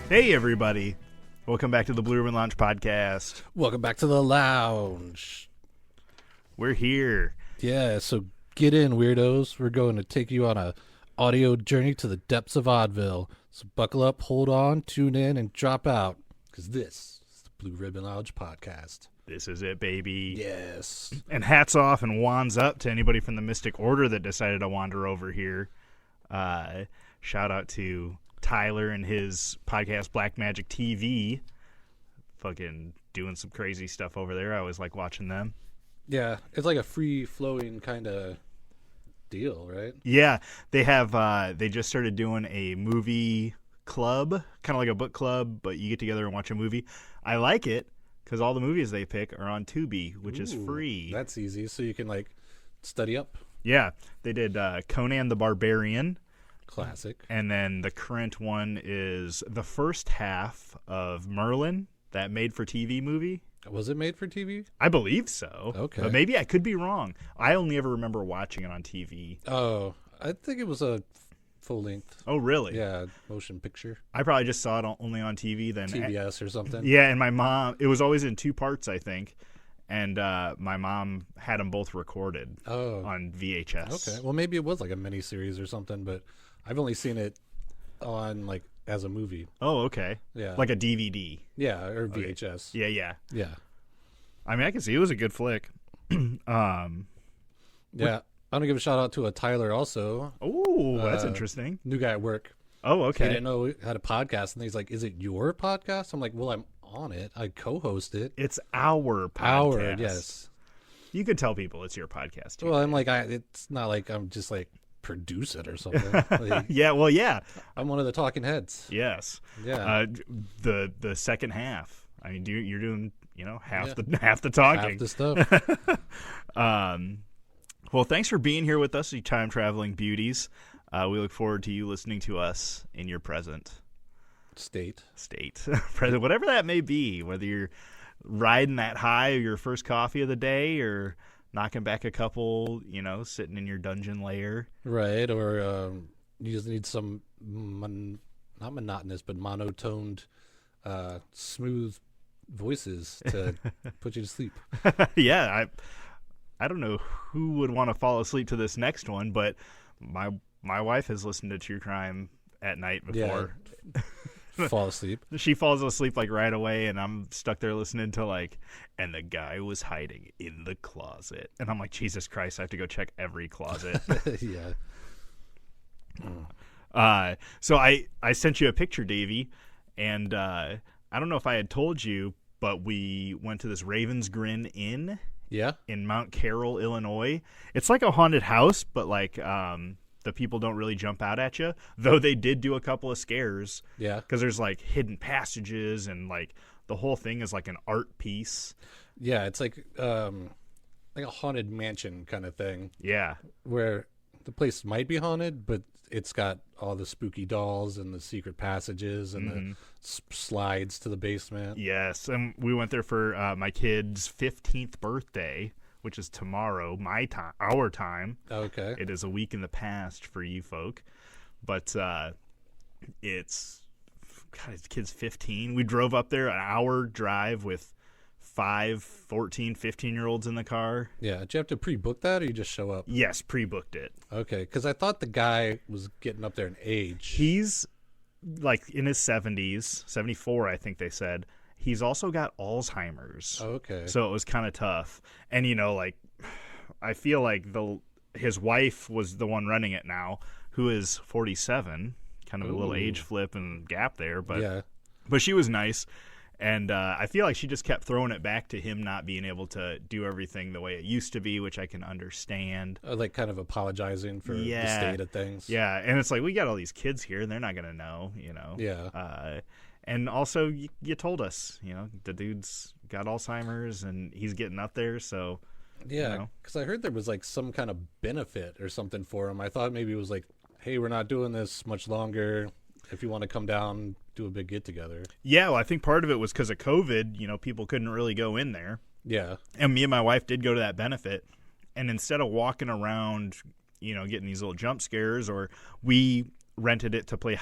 Hey, everybody. Welcome back to the Blue Ribbon Lounge podcast. Welcome back to the lounge. We're here. Yeah, so get in, weirdos. We're going to take you on a audio journey to the depths of Oddville. So buckle up, hold on, tune in, and drop out, because this is the Blue Ribbon Lounge podcast. This is it, baby. Yes. And hats off and wands up to anybody from the Mystic Order that decided to wander over here. Shout out to Tyler and his podcast Black Magic TV. Fucking doing some crazy stuff over there. I always like watching them. Yeah, it's like a free-flowing kind of deal, right? Yeah, they have. They just started doing a movie club, kind of like a book club, but you get together and watch a movie. I like it because all the movies they pick are on Tubi, which is free. That's easy, so you can, like, study up. Yeah, they did Conan the Barbarian. Classic. And then the current one is the first half of Merlin, that made-for-TV movie. Was it made for TV? I believe so. Okay. But maybe I could be wrong. I only ever remember watching it on TV. Oh, I think it was a full-length. Oh, really? Yeah, motion picture. I probably just saw it only on TV then. TBS or something. Yeah, and my mom, it was always in two parts, I think. And my mom had them both recorded on VHS. Okay. Well, maybe it was like a mini-series or something, but I've only seen it on, like, as a movie. Oh, okay. Yeah. Like a DVD. Yeah, or VHS. Okay. Yeah. Yeah. I mean, I can see it was a good flick. Yeah. I want to give a shout out to a Tyler also. Oh, that's interesting. New guy at work. Oh, okay. He didn't know we had a podcast, and he's like, "Is it your podcast?" I'm like, "Well, I'm on it. I co-host it." It's our podcast. Our, yes. You could tell people it's your podcast too. Well, I'm like, it's not like I'm just like produce it or something. Like, yeah. Well, yeah. I'm one of the talking heads. Yes. Yeah. The second half. I mean, you're doing half the talking, half the stuff. Well, thanks for being here with us, you time traveling beauties. We look forward to you listening to us in your present state, present, whatever that may be. Whether you're riding that high of your first coffee of the day, or knocking back a couple, sitting in your dungeon lair. Right, or you just need some not monotonous, but monotoned, smooth voices to put you to sleep. Yeah, I don't know who would want to fall asleep to this next one, but my wife has listened to true crime at night before. Yeah. Fall asleep. She falls asleep like right away, and I'm stuck there listening to and the guy was hiding in the closet, and I'm like, Jesus Christ, I have to go check every closet. Yeah. So I sent you a picture, Davey, and I don't know if I had told you, but we went to this Raven's Grin Inn. Yeah. In Mount Carroll, Illinois. It's like a haunted house, but the people don't really jump out at you, though they did do a couple of scares. Yeah. Because there's hidden passages, and the whole thing is like an art piece. Yeah, it's like a haunted mansion kind of thing. Yeah. Where the place might be haunted, but it's got all the spooky dolls and the secret passages and the slides to the basement. Yes, and we went there for my kid's 15th birthday, which is tomorrow, our time. Okay. It is a week in the past for you folk. But his kid's 15. We drove up there, an hour drive with 5, 14, 15-year-olds in the car. Yeah. Did you have to pre-book that, or you just show up? Yes, pre-booked it. Okay, because I thought the guy was getting up there in age. He's in his 70s, 74, I think they said. He's also got Alzheimer's. Okay. So it was kind of tough. And, I feel like his wife was the one running it now, who is 47, kind of a little age flip and gap there. But she was nice. And I feel like she just kept throwing it back to him not being able to do everything the way it used to be, which I can understand. Kind of apologizing for the state of things. Yeah, and it's like, we got all these kids here, and they're not going to know, Yeah. And also, you told us, the dude's got Alzheimer's, and he's getting up there, so... Yeah, because I heard there was some kind of benefit or something for him. I thought maybe it was hey, we're not doing this much longer. If you want to come down, do a big get-together. Yeah, well, I think part of it was because of COVID. People couldn't really go in there. Yeah. And me and my wife did go to that benefit. And instead of walking around, getting these little jump scares, or we rented it to play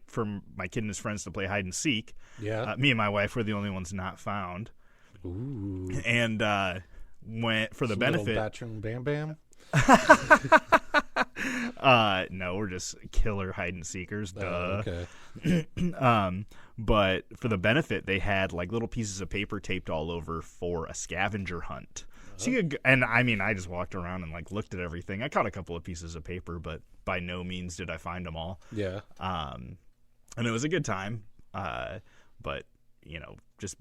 for my kid and his friends to play hide and seek. Yeah. Me and my wife were the only ones not found. Ooh. And went for the benefit. Bathroom Bam Bam. No, we're just killer hide and seekers. Duh. Okay. But for the benefit, they had like little pieces of paper taped all over for a scavenger hunt. So you could, and I mean, I just walked around and like looked at everything. I caught a couple of pieces of paper, but by no means did I find them all. Yeah. And it was a good time. But just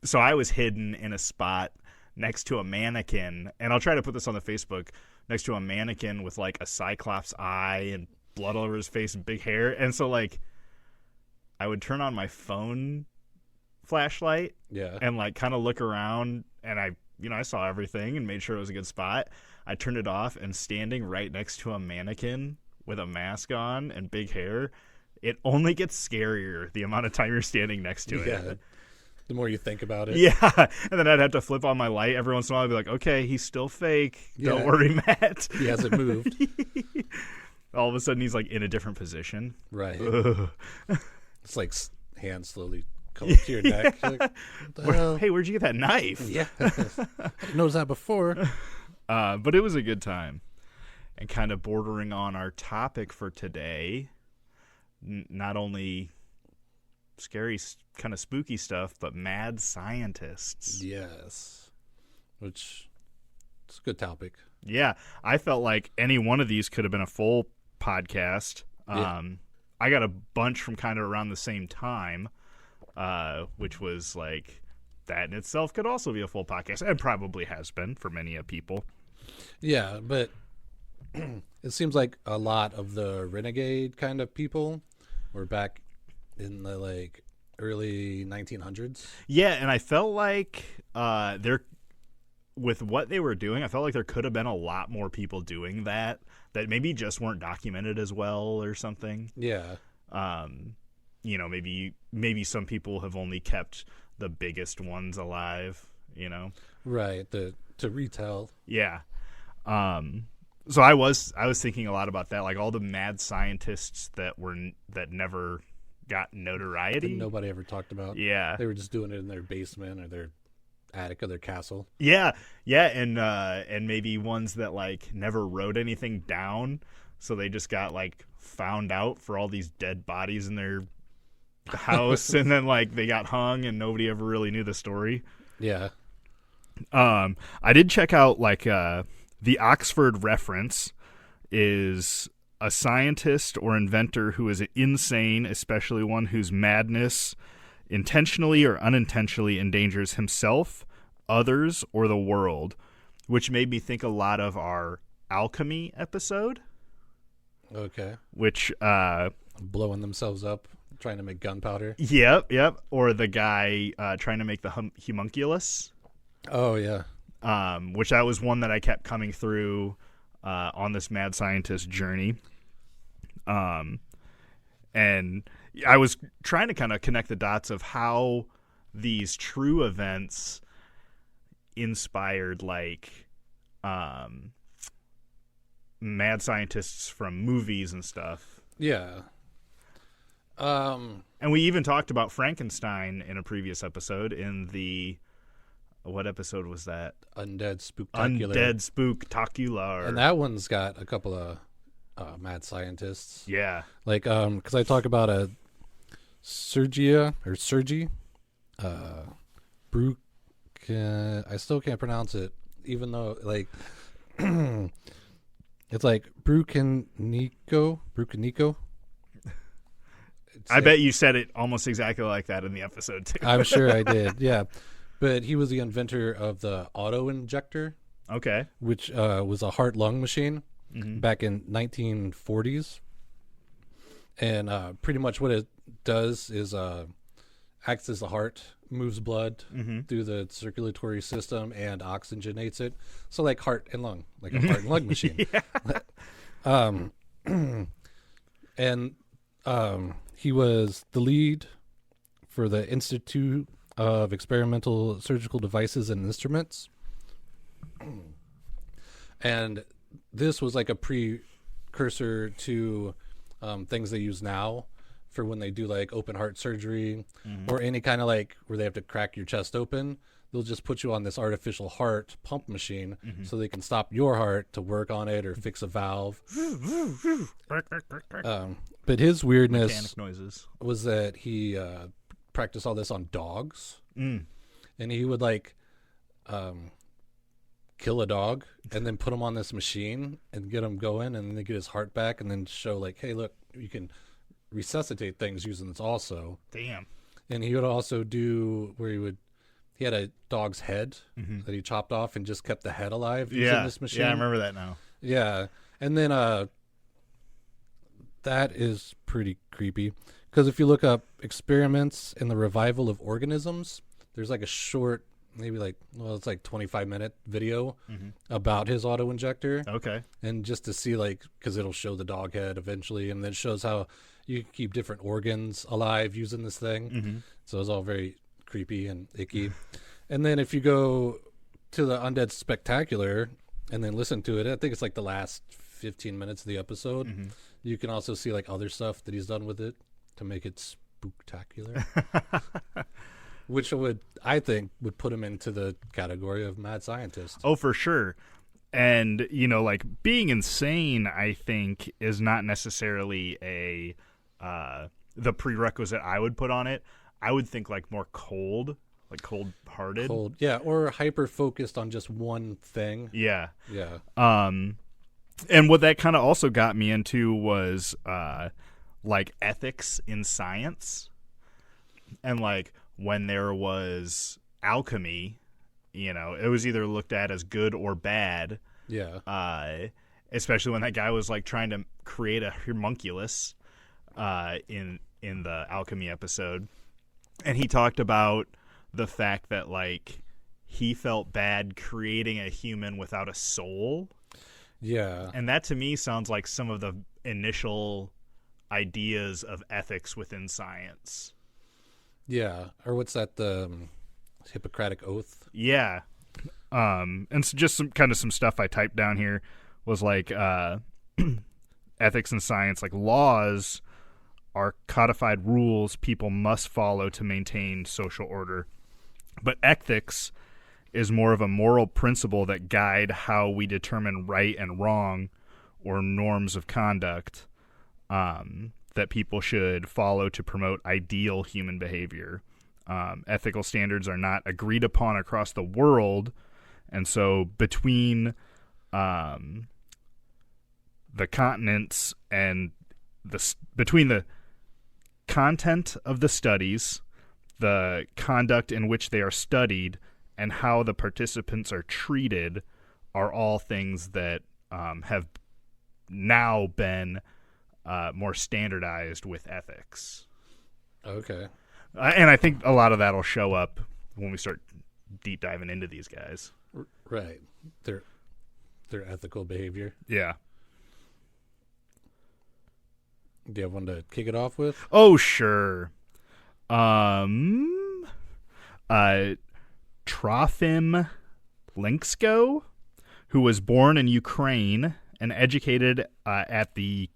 so I was hidden in a spot next to a mannequin, and I'll try to put this on the Facebook, next to a mannequin with like a cyclops eye and blood all over his face and big hair. And so like I would turn on my phone flashlight and like kind of look around, and I saw everything and made sure it was a good spot. I turned it off, and standing right next to a mannequin with a mask on and big hair, it only gets scarier the amount of time you're standing next to it. The more you think about it. Yeah. And then I'd have to flip on my light every once in a while. I'd be like, okay, he's still fake. Don't worry, Matt. He hasn't moved. All of a sudden, he's like in a different position. Right. It's like hands slowly come to your neck. Like, hey, where'd you get that knife? Yeah. I noticed that before. But it was a good time. And kind of bordering on our topic for today, not only scary, kind of spooky stuff, but mad scientists. Yes. Which is a good topic. Yeah. I felt like any one of these could have been a full podcast. Yeah. I got a bunch from kind of around the same time, which was like that in itself could also be a full podcast, and probably has been for many of people. Yeah, but it seems like a lot of the renegade kind of people were back in the like early 1900s. Yeah, and I felt like with what they were doing, I felt like there could have been a lot more people doing that maybe just weren't documented as well or something. Yeah. Maybe some people have only kept the biggest ones alive, Right, to retell. Yeah. So I was thinking a lot about that, like all the mad scientists that never got notoriety. That nobody ever talked about. Yeah. They were just doing it in their basement or their attic of their castle. Yeah. Yeah, and maybe ones that like never wrote anything down, so they just got like found out for all these dead bodies in their house and then like they got hung and nobody ever really knew the story. Yeah. I did check out like the Oxford reference is a scientist or inventor who is insane, especially one whose madness intentionally or unintentionally endangers himself, others, or the world, which made me think a lot of our alchemy episode. Okay. Which blowing themselves up, trying to make gunpowder. Yep. Or the guy trying to make the homunculus. Oh, yeah. Which that was one that I kept coming through on this mad scientist journey. And I was trying to kind of connect the dots of how these true events inspired like mad scientists from movies and stuff. Yeah. And we even talked about Frankenstein in a previous episode in the... What episode was that? Undead Spooktacular. Undead Spooktacular. And that one's got a couple of mad scientists. Yeah. Like, because I talk about a Sergi, Bruk. I still can't pronounce it, even though like it's like Brukanico. I bet you said it almost exactly like that in the episode too. I'm sure I did. Yeah. But he was the inventor of the auto-injector. Okay. Which was a heart-lung machine back in 1940s. And pretty much what it does is acts as the heart, moves blood through the circulatory system and oxygenates it. So like heart and lung, like a heart and lung machine. And he was the lead for the Institute of Experimental Surgical Devices and Instruments. And this was like a precursor to things they use now for when they do like open heart surgery or any kind of like where they have to crack your chest open. They'll just put you on this artificial heart pump machine so they can stop your heart to work on it or fix a valve. But his weirdness Mechanic noises. was that he practiced all this on dogs. And he would like kill a dog and then put him on this machine and get him going and then get his heart back and then show like, hey, look, you can resuscitate things using this also. Damn. And he would also do where he had a dog's head that he chopped off and just kept the head alive using this machine. Yeah, I remember that now. Yeah. And then that is pretty creepy because if you look up experiments in the revival of organisms, there's like a short, maybe like, well, it's like 25-minute video about his auto injector. Okay. And just to see like, because it'll show the dog head eventually, and then it shows how you can keep different organs alive using this thing. So it's all very creepy and icky. And then if you go to the Undead Spectacular and then listen to it, I think it's like the last 15 minutes of the episode. You can also see like other stuff that he's done with it to make it spooktacular. Which I think would put him into the category of mad scientist. Oh, for sure. And, you know, like being insane, I think, is not necessarily the prerequisite I would put on it. I would think like more cold-hearted. Cold, yeah, or hyper-focused on just one thing. Yeah. Yeah. And what that kind of also got me into was like ethics in science. And like when there was alchemy, you know, it was either looked at as good or bad. Yeah. Especially when that guy was like trying to create a homunculus in the alchemy episode. And he talked about the fact that like he felt bad creating a human without a soul. Yeah. And that to me sounds like some of the initial ideas of ethics within science. Yeah. Or what's that, the Hippocratic Oath? Yeah. And so just some stuff I typed down here was like ethics in science, like laws are codified rules people must follow to maintain social order. But ethics is more of a moral principle that guide how we determine right and wrong or norms of conduct that people should follow to promote ideal human behavior. Ethical standards are not agreed upon across the world, and so between the continents and between the content of the studies, the conduct in which they are studied, and how the participants are treated are all things that have now been more standardized with ethics. Okay. And I think a lot of that will show up when we start deep diving into these guys. Right. Their ethical behavior. Yeah. Do you have one to kick it off with? Oh, sure. Trofim Linksko, who was born in Ukraine and educated at the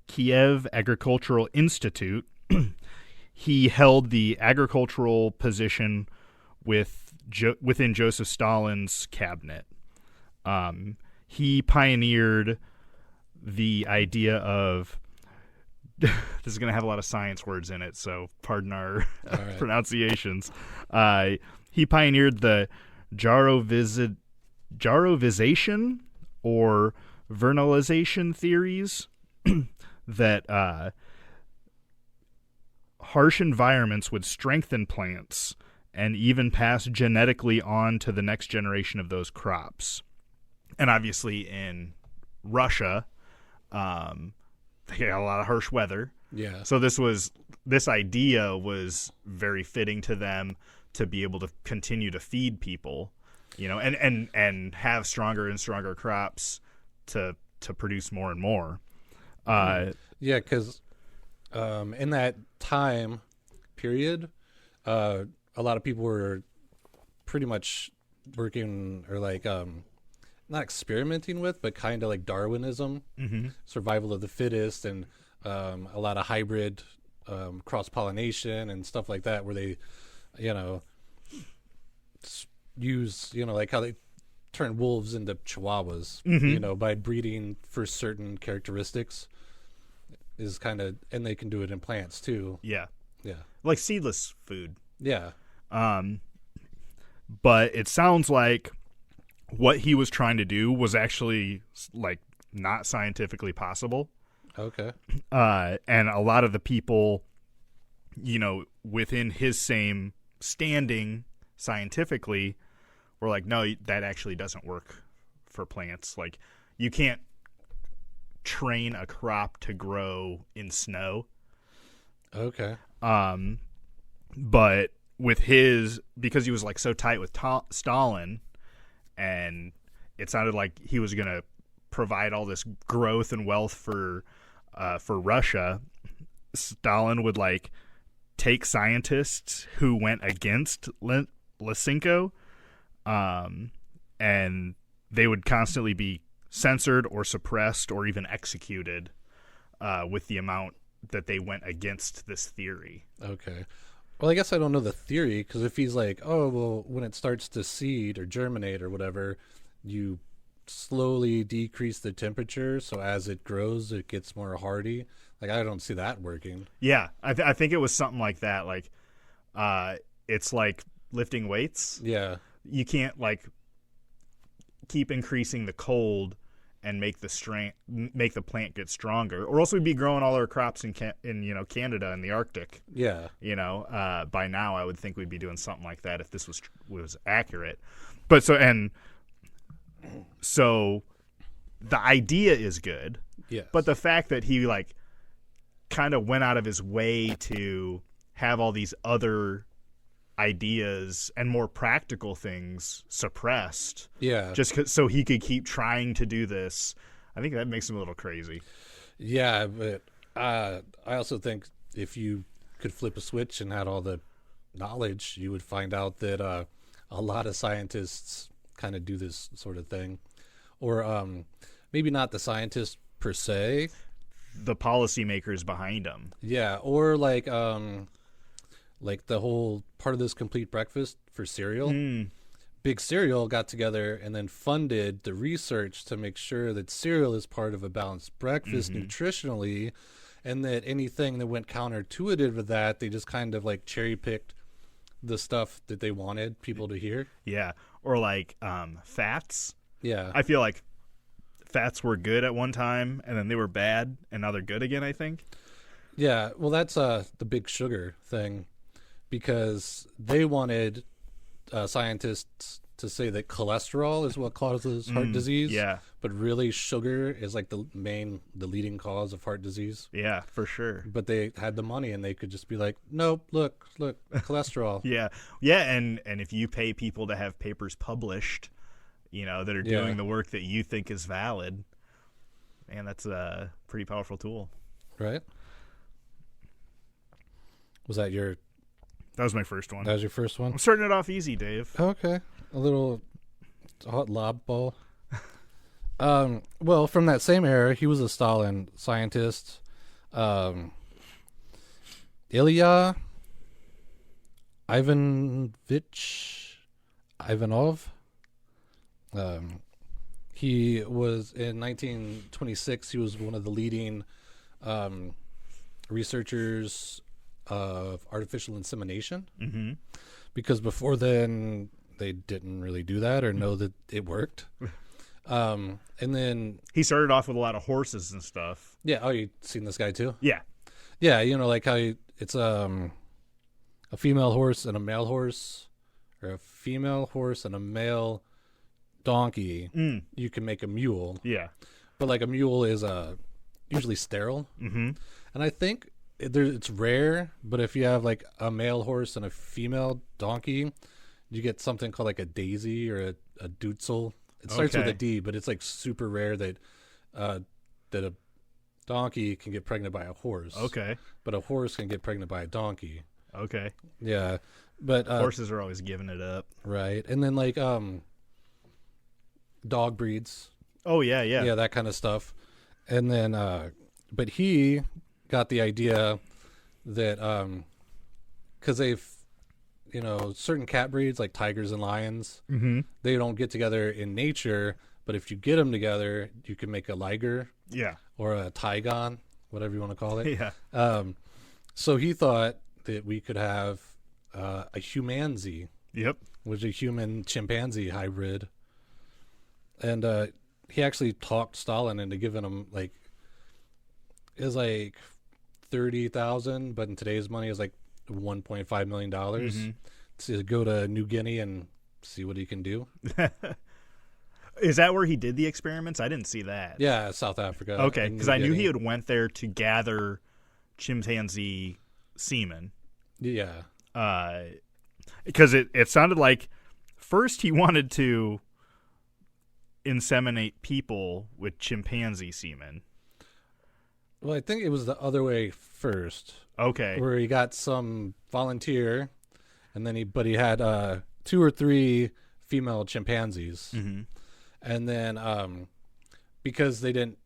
Kiev Agricultural Institute. He held the agricultural position within Joseph Stalin's cabinet. He pioneered the idea of this is going to have a lot of science words in it, so pardon our pronunciations. He pioneered the Jarovization or vernalization theories that harsh environments would strengthen plants and even pass genetically on to the next generation of those crops. And obviously in Russia, they had a lot of harsh weather. Yeah. So this idea was very fitting to them to be able to continue to feed people, you know, and have stronger and stronger crops to produce more and more. Yeah, because in that time period, a lot of people were pretty much working or like not experimenting with, but kind of like Darwinism, survival of the fittest, and a lot of hybrid cross-pollination and stuff like that, where they, use, like how they turn wolves into chihuahuas, by breeding for certain characteristics is kind of, and they can do it in plants too. Yeah. Yeah. Like seedless food. Yeah. But it sounds like what he was trying to do was actually like not scientifically possible. Okay. And a lot of the people, within his same standing scientifically were like, no, that actually doesn't work for plants. Like, you can't train a crop to grow in snow. Okay. But with because he was like so tight with Stalin, and it sounded like he was going to provide all this growth and wealth for Russia, Stalin would like take scientists who went against Lysenko, and they would constantly be censored or suppressed or even executed with the amount that they went against this theory. Okay. Well, I guess I don't know the theory, because if he's like, oh, well, when it starts to seed or germinate or whatever, you slowly decrease the temperature, so as it grows, it gets more hardy. Like, I don't see that working. Yeah, I think it was something like that. Like, it's like lifting weights. Yeah. You can't, like, keep increasing the cold and make the plant get stronger, or else we'd be growing all our crops in Canada and the Arctic. Yeah. By now I would think we'd be doing something like that if this was accurate. But so the idea is good. Yes. But the fact that he like kind of went out of his way to have all these other ideas and more practical things suppressed, just so he could keep trying to do this, I think that makes him a little crazy. Yeah, but I also think if you could flip a switch and had all the knowledge, you would find out that a lot of scientists kind of do this sort of thing, or maybe not the scientists per se, the policymakers behind them. Yeah, or like the whole part of this complete breakfast for cereal. Big Cereal got together and then funded the research to make sure that cereal is part of a balanced breakfast nutritionally, and that anything that went counterintuitive with that, they just kind of like cherry picked the stuff that they wanted people to hear. Yeah, or like fats. Yeah, I feel like fats were good at one time, and then they were bad, and now they're good again, I think. Yeah, well, that's the Big Sugar thing, because they wanted scientists to say that cholesterol is what causes heart disease. Yeah. But really sugar is like the leading cause of heart disease. Yeah, for sure. But they had the money and they could just be like, nope, look, cholesterol. Yeah. Yeah, and if you pay people to have papers published, that are doing the work that you think is valid, man, that's a pretty powerful tool. Right? That was my first one. That was your first one? I'm starting it off easy, Dave. Okay. A little hot lob ball. Well, from that same era, he was a Stalin scientist. Ilya Ivanov. He was in 1926. He was one of the leading researchers of artificial insemination. Mm-hmm. Because before then, they didn't really do that or know that it worked. And then he started off with a lot of horses and stuff. Yeah. Oh, you seen this guy too? Yeah. Yeah. Like how it's a female horse and a male horse, or a female horse and a male donkey. You can make a mule. Yeah. But like a mule is usually sterile. Mm-hmm. And I think it's rare, but if you have like a male horse and a female donkey, you get something called like a daisy or a dutzel. It starts with a D, but it's like super rare that a donkey can get pregnant by a horse. Okay. But a horse can get pregnant by a donkey. Okay. Yeah. But horses are always giving it up. Right. And then like dog breeds. Oh yeah, yeah. Yeah, that kind of stuff. And then but he got the idea that because they've, certain cat breeds like tigers and lions, they don't get together in nature, but if you get them together, you can make a liger, or a tigon, whatever you want to call it. So he thought that we could have a humanzee, which is a human chimpanzee hybrid, and he actually talked Stalin into giving him it was like 30,000, but in today's money is like $1.5 million to go to New Guinea and see what he can do. Is that where he did the experiments? I didn't see that. Yeah, South Africa. Okay, because I knew he had went there to gather chimpanzee semen. Yeah. Because it sounded like first he wanted to inseminate people with chimpanzee semen. Well, I think it was the other way first. Okay. Where he got some volunteer, and then he had 2 or 3 female chimpanzees. And then because he didn't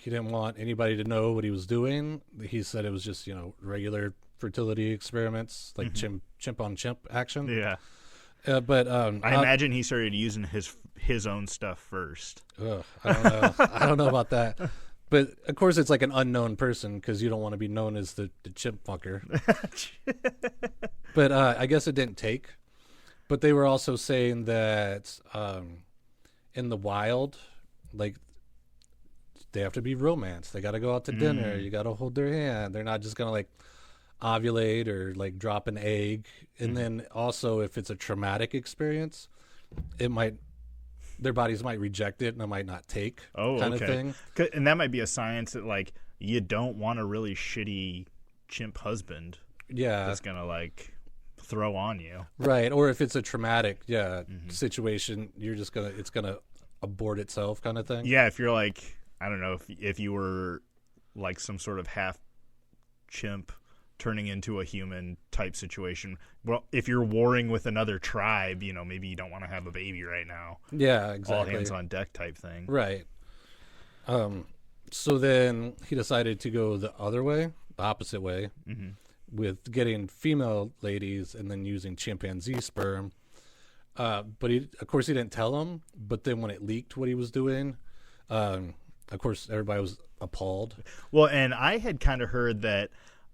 want anybody to know what he was doing, he said it was just, regular fertility experiments, like chimp on chimp action. Yeah. But I imagine he started using his own stuff first. I don't know. I don't know about that. But of course, it's like an unknown person because you don't want to be known as the chimp fucker. But I guess it didn't take. But they were also saying that in the wild, like, they have to be romance. They got to go out to dinner. You got to hold their hand. They're not just gonna like ovulate or like drop an egg. And then also, if it's a traumatic experience, their bodies might reject it and it might not take. Kind of thing. And that might be a science that like you don't want a really shitty chimp husband. Yeah, that's gonna like throw on you. Right. Or if it's a traumatic situation, it's gonna abort itself, kind of thing. Yeah. If you're like, I don't know, if you were like some sort of half chimp turning into a human type situation. Well, if you're warring with another tribe, maybe you don't want to have a baby right now. Yeah, exactly. All hands on deck type thing. Right. So then he decided to go the other way, the opposite way, with getting female ladies and then using chimpanzee sperm. But of course he didn't tell them. But then when it leaked what he was doing, of course everybody was appalled. Well, and I had kind of heard that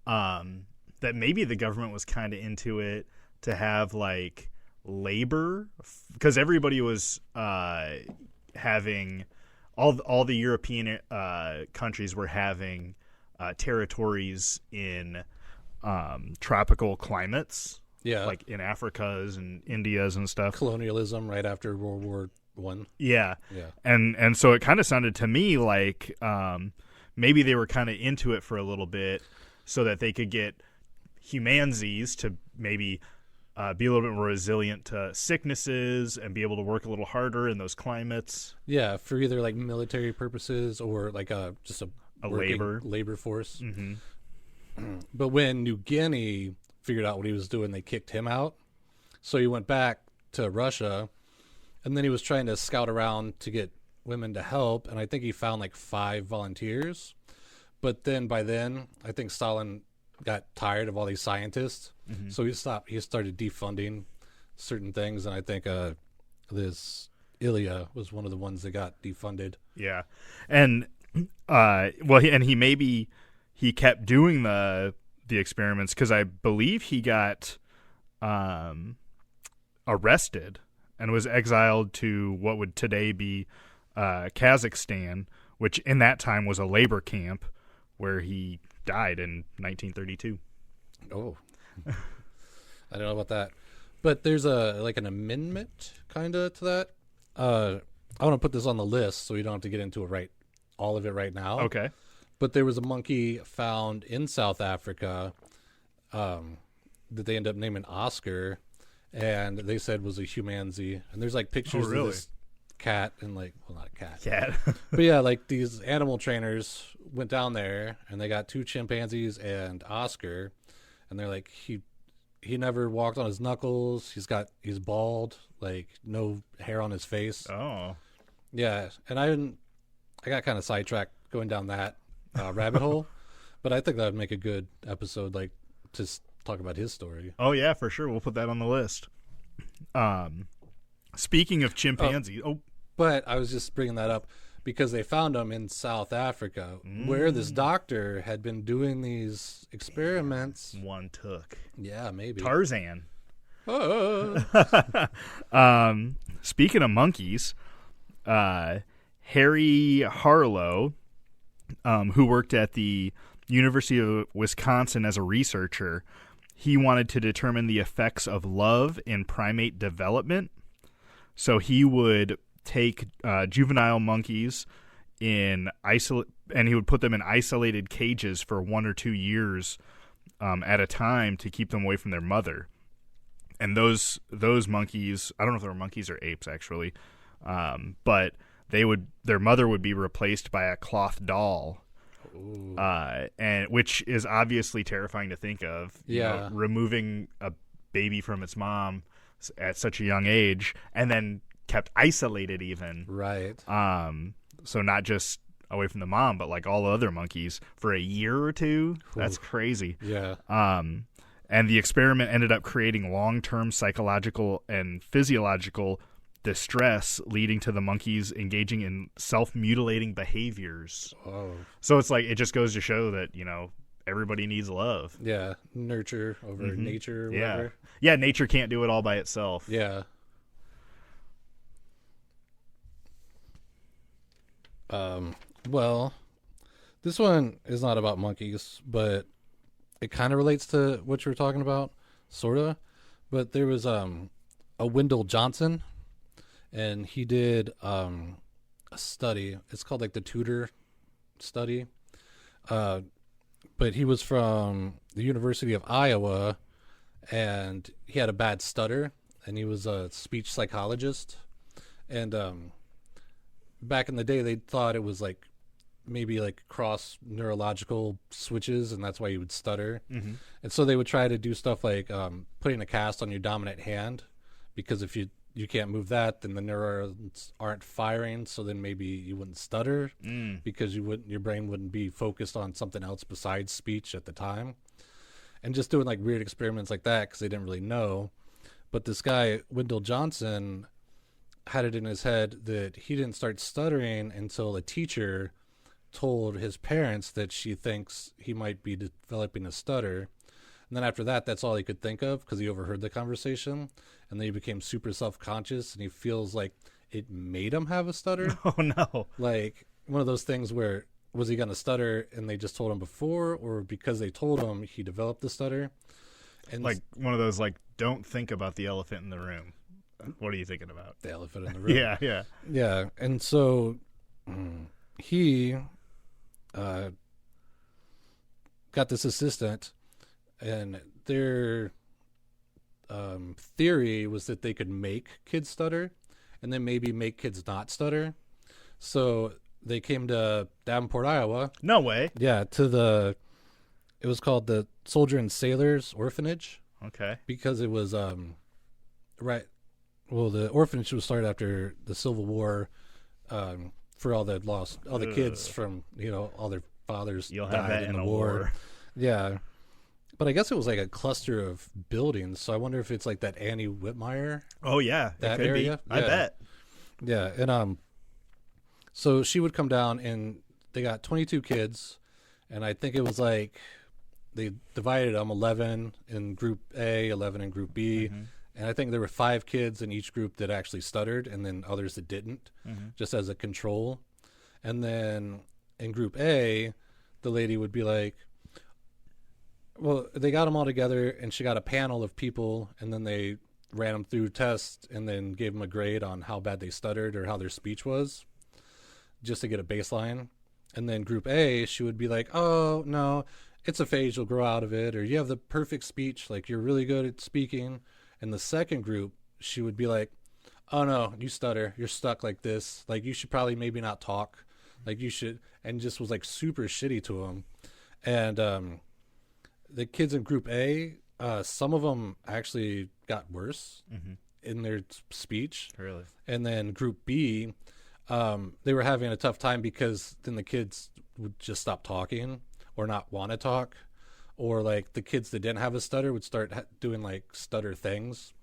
that maybe the government was kind of into it to have like labor, because everybody was having all the European countries were having territories in tropical climates. Yeah, like in Africa's and India's and stuff. Colonialism right after World War I. Yeah. And so it kind of sounded to me like maybe they were kind of into it for a little bit, so that they could get humanzees to maybe be a little bit more resilient to sicknesses and be able to work a little harder in those climates. Yeah, for either like military purposes or like just a labor force. But when New Guinea figured out what he was doing, they kicked him out. So he went back to Russia, and then he was trying to scout around to get women to help, and I think he found like 5 volunteers. But then by then, I think Stalin got tired of all these scientists, so he started defunding certain things, and I think this Ilya was one of the ones that got defunded. Yeah. And he kept doing the experiments because I believe he got arrested and was exiled to what would today be Kazakhstan, which in that time was a labor camp, where he died in 1932. Oh, I don't know about that, but there's an amendment kind of to that. I want to put this on the list so we don't have to get into all of it right now. Okay. But there was a monkey found in South Africa that they ended up naming Oscar, and they said was a humanzee. And there's like pictures of this cat and not a cat. But yeah, like these animal trainers went down there and they got 2 chimpanzees and Oscar, and they're like, he never walked on his knuckles. He's bald, like no hair on his face. Oh. Yeah. And I got kind of sidetracked going down that rabbit hole. But I think that would make a good episode, like, to talk about his story. Oh, yeah, for sure. We'll put that on the list. Speaking of chimpanzees... But I was just bringing that up because they found him in South Africa, where this doctor had been doing these experiments. One took. Yeah, maybe. Tarzan. Oh. Speaking of monkeys, Harry Harlow, who worked at the University of Wisconsin as a researcher, he wanted to determine the effects of love in primate development. So he would take juvenile monkeys and he would put them in isolated cages for 1 or 2 years at a time to keep them away from their mother. And those monkeys, I don't know if they were monkeys or apes actually, but their mother would be replaced by a cloth doll. And which is obviously terrifying to think of. You know, removing a baby from its mom at such a young age, and then kept isolated even. Right. So not just away from the mom, but like all the other monkeys for a year or two. That's crazy. Yeah. And the experiment ended up creating long-term psychological and physiological distress, leading to the monkeys engaging in self-mutilating behaviors. Oh. So it's like, it just goes to show that, you know, everybody needs love. Yeah. Nurture over nature or whatever. Yeah, nature can't do it all by itself. Yeah. Well, this one is not about monkeys, but it kind of relates to what you were talking about, sort of. But there was a Wendell Johnson, and he did a study. It's called like the Tudor study. But he was from the University of Iowa, and he had a bad stutter, and he was a speech psychologist. And back in the day, they thought it was like maybe like cross neurological switches, and that's why you would stutter. And so they would try to do stuff like putting a cast on your dominant hand, because if you can't move that, then the neurons aren't firing, so then maybe you wouldn't stutter because your brain wouldn't be focused on something else besides speech at the time. And just doing like weird experiments like that because they didn't really know. But this guy Wendell Johnson had it in his head that he didn't start stuttering until a teacher told his parents that she thinks he might be developing a stutter. And then after that, that's all he could think of because he overheard the conversation. And then he became super self-conscious, and he feels like it made him have a stutter. Oh, no. Like one of those things where, was he going to stutter and they just told him before, or because they told him he developed the stutter? And like one of those, like, don't think about the elephant in the room. What are you thinking about? The elephant in the room. Yeah. Yeah. And so he got this assistant, and their theory was that they could make kids stutter and then maybe make kids not stutter. So they came to Davenport, Iowa. No way. Yeah, it was called the Soldier and Sailors Orphanage. Okay. Because it was right. Well, the orphanage was started after the Civil War, for all the kids from, all their fathers died in the war. Yeah. But I guess it was like a cluster of buildings, so I wonder if it's like that Annie Whitmire. Oh yeah, that area. I bet. Yeah, and so she would come down, and they got 22 kids, and I think it was like they divided them 11 in Group A, 11 in Group B, and I think there were 5 kids in each group that actually stuttered, and then others that didn't, just as a control. And then in Group A, the lady would be like, well, they got them all together, and she got a panel of people, and then they ran them through tests and then gave them a grade on how bad they stuttered or how their speech was, just to get a baseline. And then Group A, she would be like, oh, no, it's a phase, you'll grow out of it, or you have the perfect speech, like you're really good at speaking. And the second group, she would be like, oh, no, you stutter, you're stuck like this, like you should probably maybe not talk, like you should, and just was like super shitty to them. And the kids in Group A, some of them actually got worse in their speech. Really? And then Group B, they were having a tough time because then the kids would just stop talking, or not want to talk, or like the kids that didn't have a stutter would start doing like stutter things,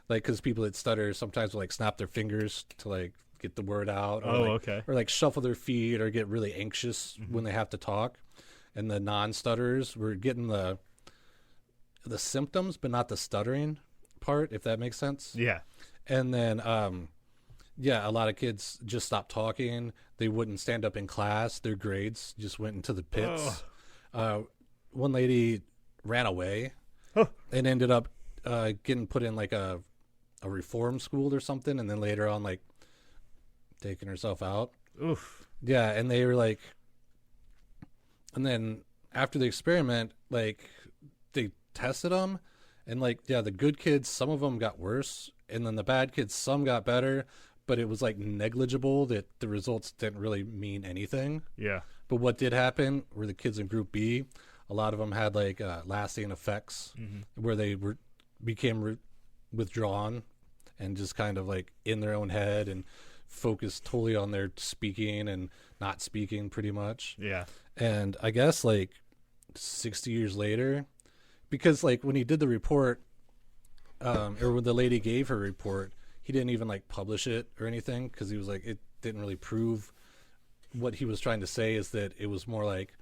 like because people that stutter sometimes will like snap their fingers to like get the word out, or or like shuffle their feet or get really anxious when they have to talk. And the non-stutterers were getting the symptoms but not the stuttering part, if that makes sense. Yeah. And then a lot of kids just stopped talking. They wouldn't stand up in class. Their grades just went into the pits. One lady ran away and ended up getting put in like a reform school or something, and then later on like taking herself out. Oof. Yeah, and they were like, and then after the experiment, like they tested them, and like, yeah, the good kids, some of them got worse, and then the bad kids, some got better, but it was like negligible, that the results didn't really mean anything. Yeah. But what did happen were the kids in group B, a lot of them had like lasting effects where they became withdrawn and just kind of like in their own head and focused totally on their speaking and not speaking pretty much. Yeah. And I guess like 60 years later, because like when he did the report, or when the lady gave her report, he didn't even like publish it or anything, because he was like, it didn't really prove what he was trying to say, is that it was more like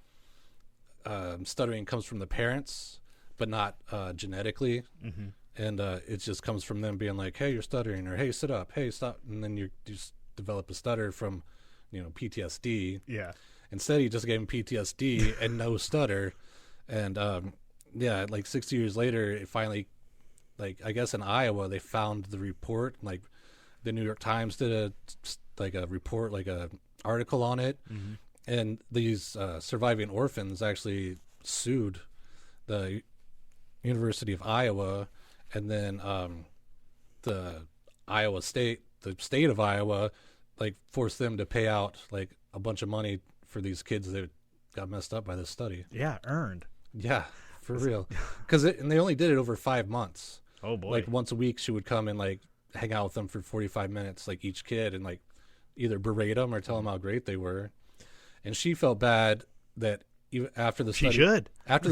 stuttering comes from the parents, but not genetically. And it just comes from them being like, hey, you're stuttering, or hey, sit up, hey, stop. And then you just develop a stutter from, PTSD. Yeah. Instead, he just gave him PTSD and no stutter. And like 60 years later, it finally, like, I guess in Iowa, they found the report. Like the New York Times did a report, like a article on it. And these surviving orphans actually sued the University of Iowa, and then the state of Iowa, like forced them to pay out like a bunch of money for these kids that got messed up by this study. Yeah, earned. Yeah, for real. And they only did it over 5 months. Oh boy. Like once a week, she would come and like hang out with them for 45 minutes, like each kid, and like either berate them or tell them how great they were. And she felt bad that even after the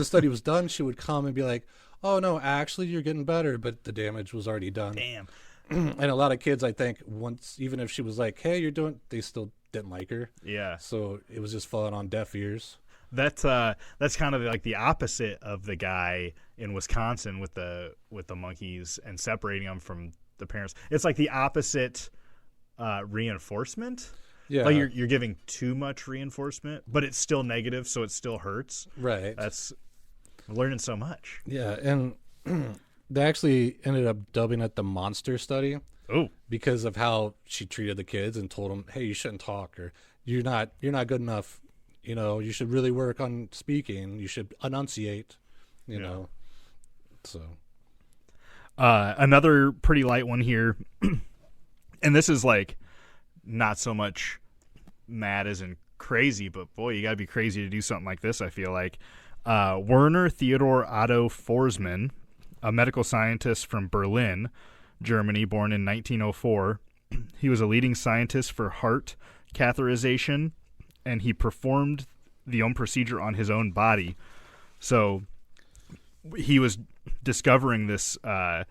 study was done, she would come and be like, oh no, actually you're getting better, but the damage was already done. Damn. And a lot of kids, I think, once, even if she was like, hey, you're doing, they still didn't like her. Yeah. So it was just falling on deaf ears. That's kind of like the opposite of the guy in Wisconsin with the monkeys and separating them from the parents. It's like the opposite reinforcement. Yeah. Like you're giving too much reinforcement, but it's still negative, so it still hurts. Right. I'm learning so much. Yeah, and they actually ended up dubbing it the monster study. Oh. Because of how she treated the kids and told them, hey, you shouldn't talk, or you're not good enough. You should really work on speaking. You should enunciate, you know. So another pretty light one here. And this is like not so much mad as in crazy, but boy, you got to be crazy to do something like this, I feel like. Werner Theodor Otto Forsman, a medical scientist from Berlin, Germany, born in 1904. He was a leading scientist for heart catheterization, and he performed the own procedure on his own body. So he was discovering this heart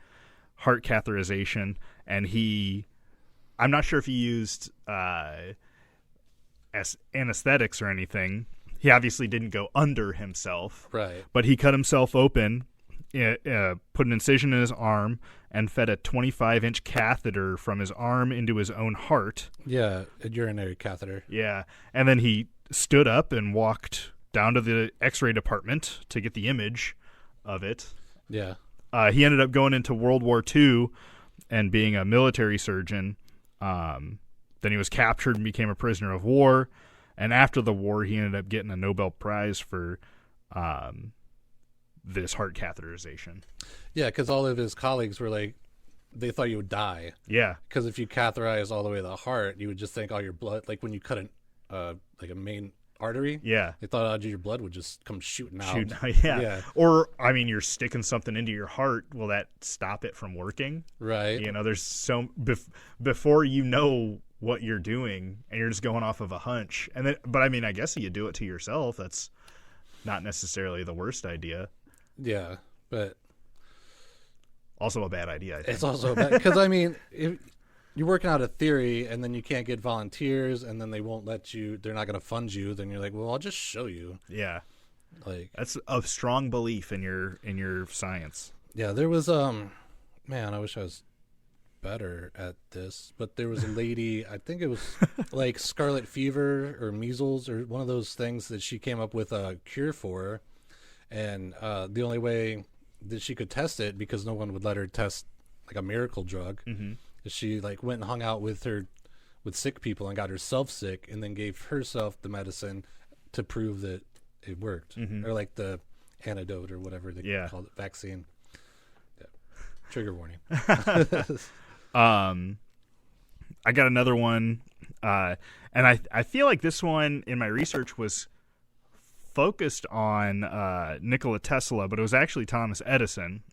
catheterization, and I'm not sure if he used as anesthetics or anything. He obviously didn't go under himself. Right. But he cut himself open, put an incision in his arm, and fed a 25-inch catheter from his arm into his own heart. Yeah, a urinary catheter. Yeah. And then he stood up and walked down to the x-ray department to get the image of it. Yeah. He ended up going into World War II and being a military surgeon. Then he was captured and became a prisoner of war. And after the war, he ended up getting a Nobel Prize for this heart catheterization. Yeah, because all of his colleagues were like, they thought you would die. Yeah. Because if you catheterize all the way to the heart, you would just think all your blood, like when you cut like a main artery. Yeah. They thought all your blood would just come shooting out. Yeah. Or, I mean, you're sticking something into your heart. Will that stop it from working? Right. There's before you know what you're doing, and you're just going off of a hunch. And then, but I mean, I guess you do it to yourself. That's not necessarily the worst idea. Yeah, but also a bad idea, I think. It's also bad because, I mean, if you're working out a theory and then you can't get volunteers and then they won't let you, they're not going to fund you, then you're like, well, I'll just show you. Yeah. Like, that's a strong belief in your science. Yeah, there was man, I wish I was better at this, but there was a lady, I think it was like scarlet fever or measles or one of those things that she came up with a cure for, and the only way that she could test it, because no one would let her test like a miracle drug, is she like went and hung out with sick people and got herself sick and then gave herself the medicine to prove that it worked, or like the antidote or whatever they called it, vaccine. Yeah. Trigger warning. I got another one, and I feel like this one in my research was focused on Nikola Tesla, but it was actually Thomas Edison.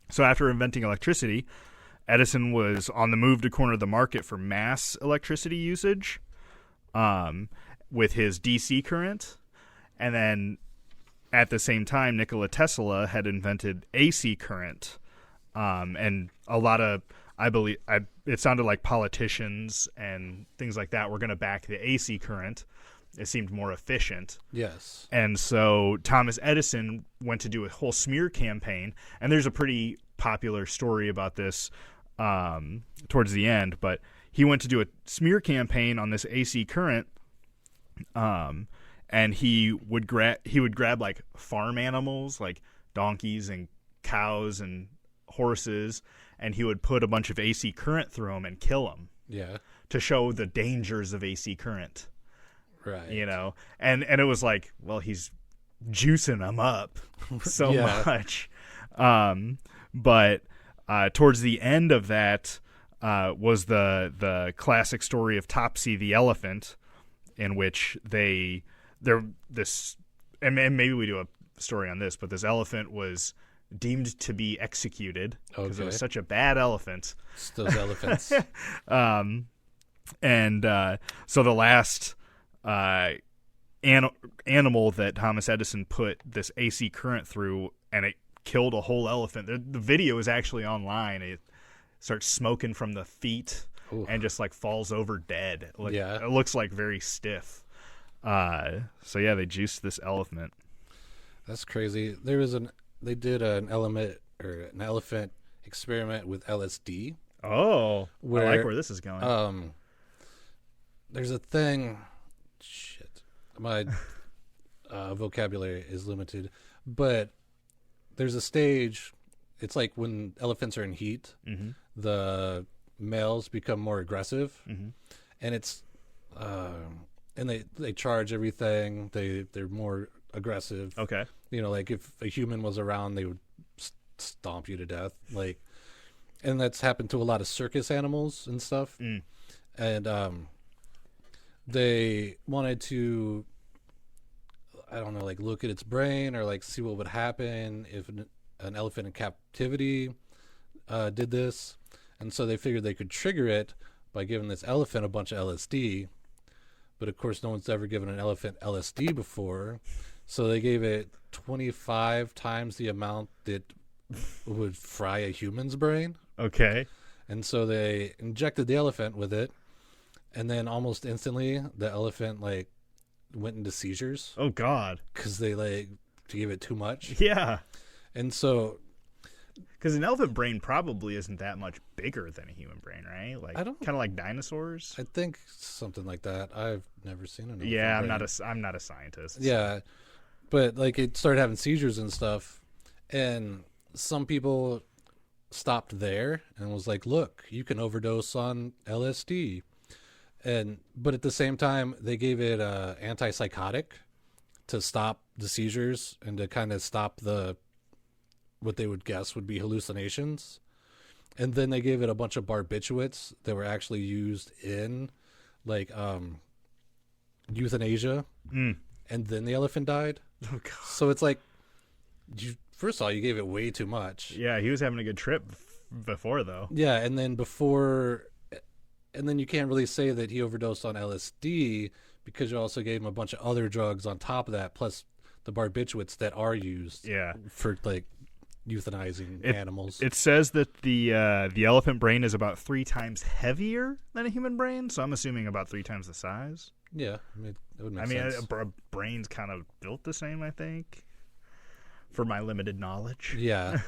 So after inventing electricity, Edison was on the move to corner the market for mass electricity usage with his DC current. And then at the same time, Nikola Tesla had invented AC current. And a lot of, it sounded like politicians and things like that were going to back the AC current. It seemed more efficient. Yes. And so Thomas Edison went to do a whole smear campaign. And there's a pretty popular story about this towards the end. But he went to do a smear campaign on this AC current. And he would grab like farm animals, like donkeys and cows and horses, and he would put a bunch of AC current through them and kill them. Yeah. To show the dangers of AC current. Right. You know, and it was like, well, he's juicing them up so much. But towards the end of that was the classic story of Topsy the elephant, in which and maybe we do a story on this, but this elephant was deemed to be executed because it was such a bad elephant. It's those elephants. So the last animal that Thomas Edison put this AC current through, and it killed a whole elephant. The video is actually online. It starts smoking from the feet. Ooh. And just like falls over dead. It looks like very stiff. So yeah, they juiced this elephant. That's crazy. They did an elephant experiment with LSD. Oh, I like where this is going. There's a thing. Shit, my vocabulary is limited, but there's a stage. It's like when elephants are in heat, the males become more aggressive, and it's and they charge everything. They're more aggressive. Okay. You know, like if a human was around, they would stomp you to death. Like, and that's happened to a lot of circus animals and stuff. And they wanted to, I don't know, like look at its brain or like see what would happen if an elephant in captivity did this. And so they figured they could trigger it by giving this elephant a bunch of LSD. But of course, no one's ever given an elephant LSD before. So they gave it 25 times the amount that would fry a human's brain. Okay. And so they injected the elephant with it. And then almost instantly, the elephant like went into seizures. Oh, God. Because they gave it too much. Yeah. And so... Because an elephant brain probably isn't that much bigger than a human brain, right? Like, kind of like dinosaurs. I think something like that. I've never seen an elephant brain. I'm not a scientist. Yeah, but like it started having seizures and stuff, and some people stopped there and was like, "Look, you can overdose on LSD," but at the same time they gave it antipsychotic to stop the seizures and to kind of stop what they would guess would be hallucinations. And then they gave it a bunch of barbiturates that were actually used in like euthanasia. And then the elephant died. Oh, God. So it's like, first of all, you gave it way too much. Yeah, he was having a good trip before, though. Yeah, and then you can't really say that he overdosed on LSD because you also gave him a bunch of other drugs on top of that, plus the barbiturates that are used for like euthanizing animals. It says that the elephant brain is about 3 times heavier than a human brain, so I'm assuming about 3 times the size. Yeah, it would make sense. A brain's kind of built the same, I think, for my limited knowledge. Yeah.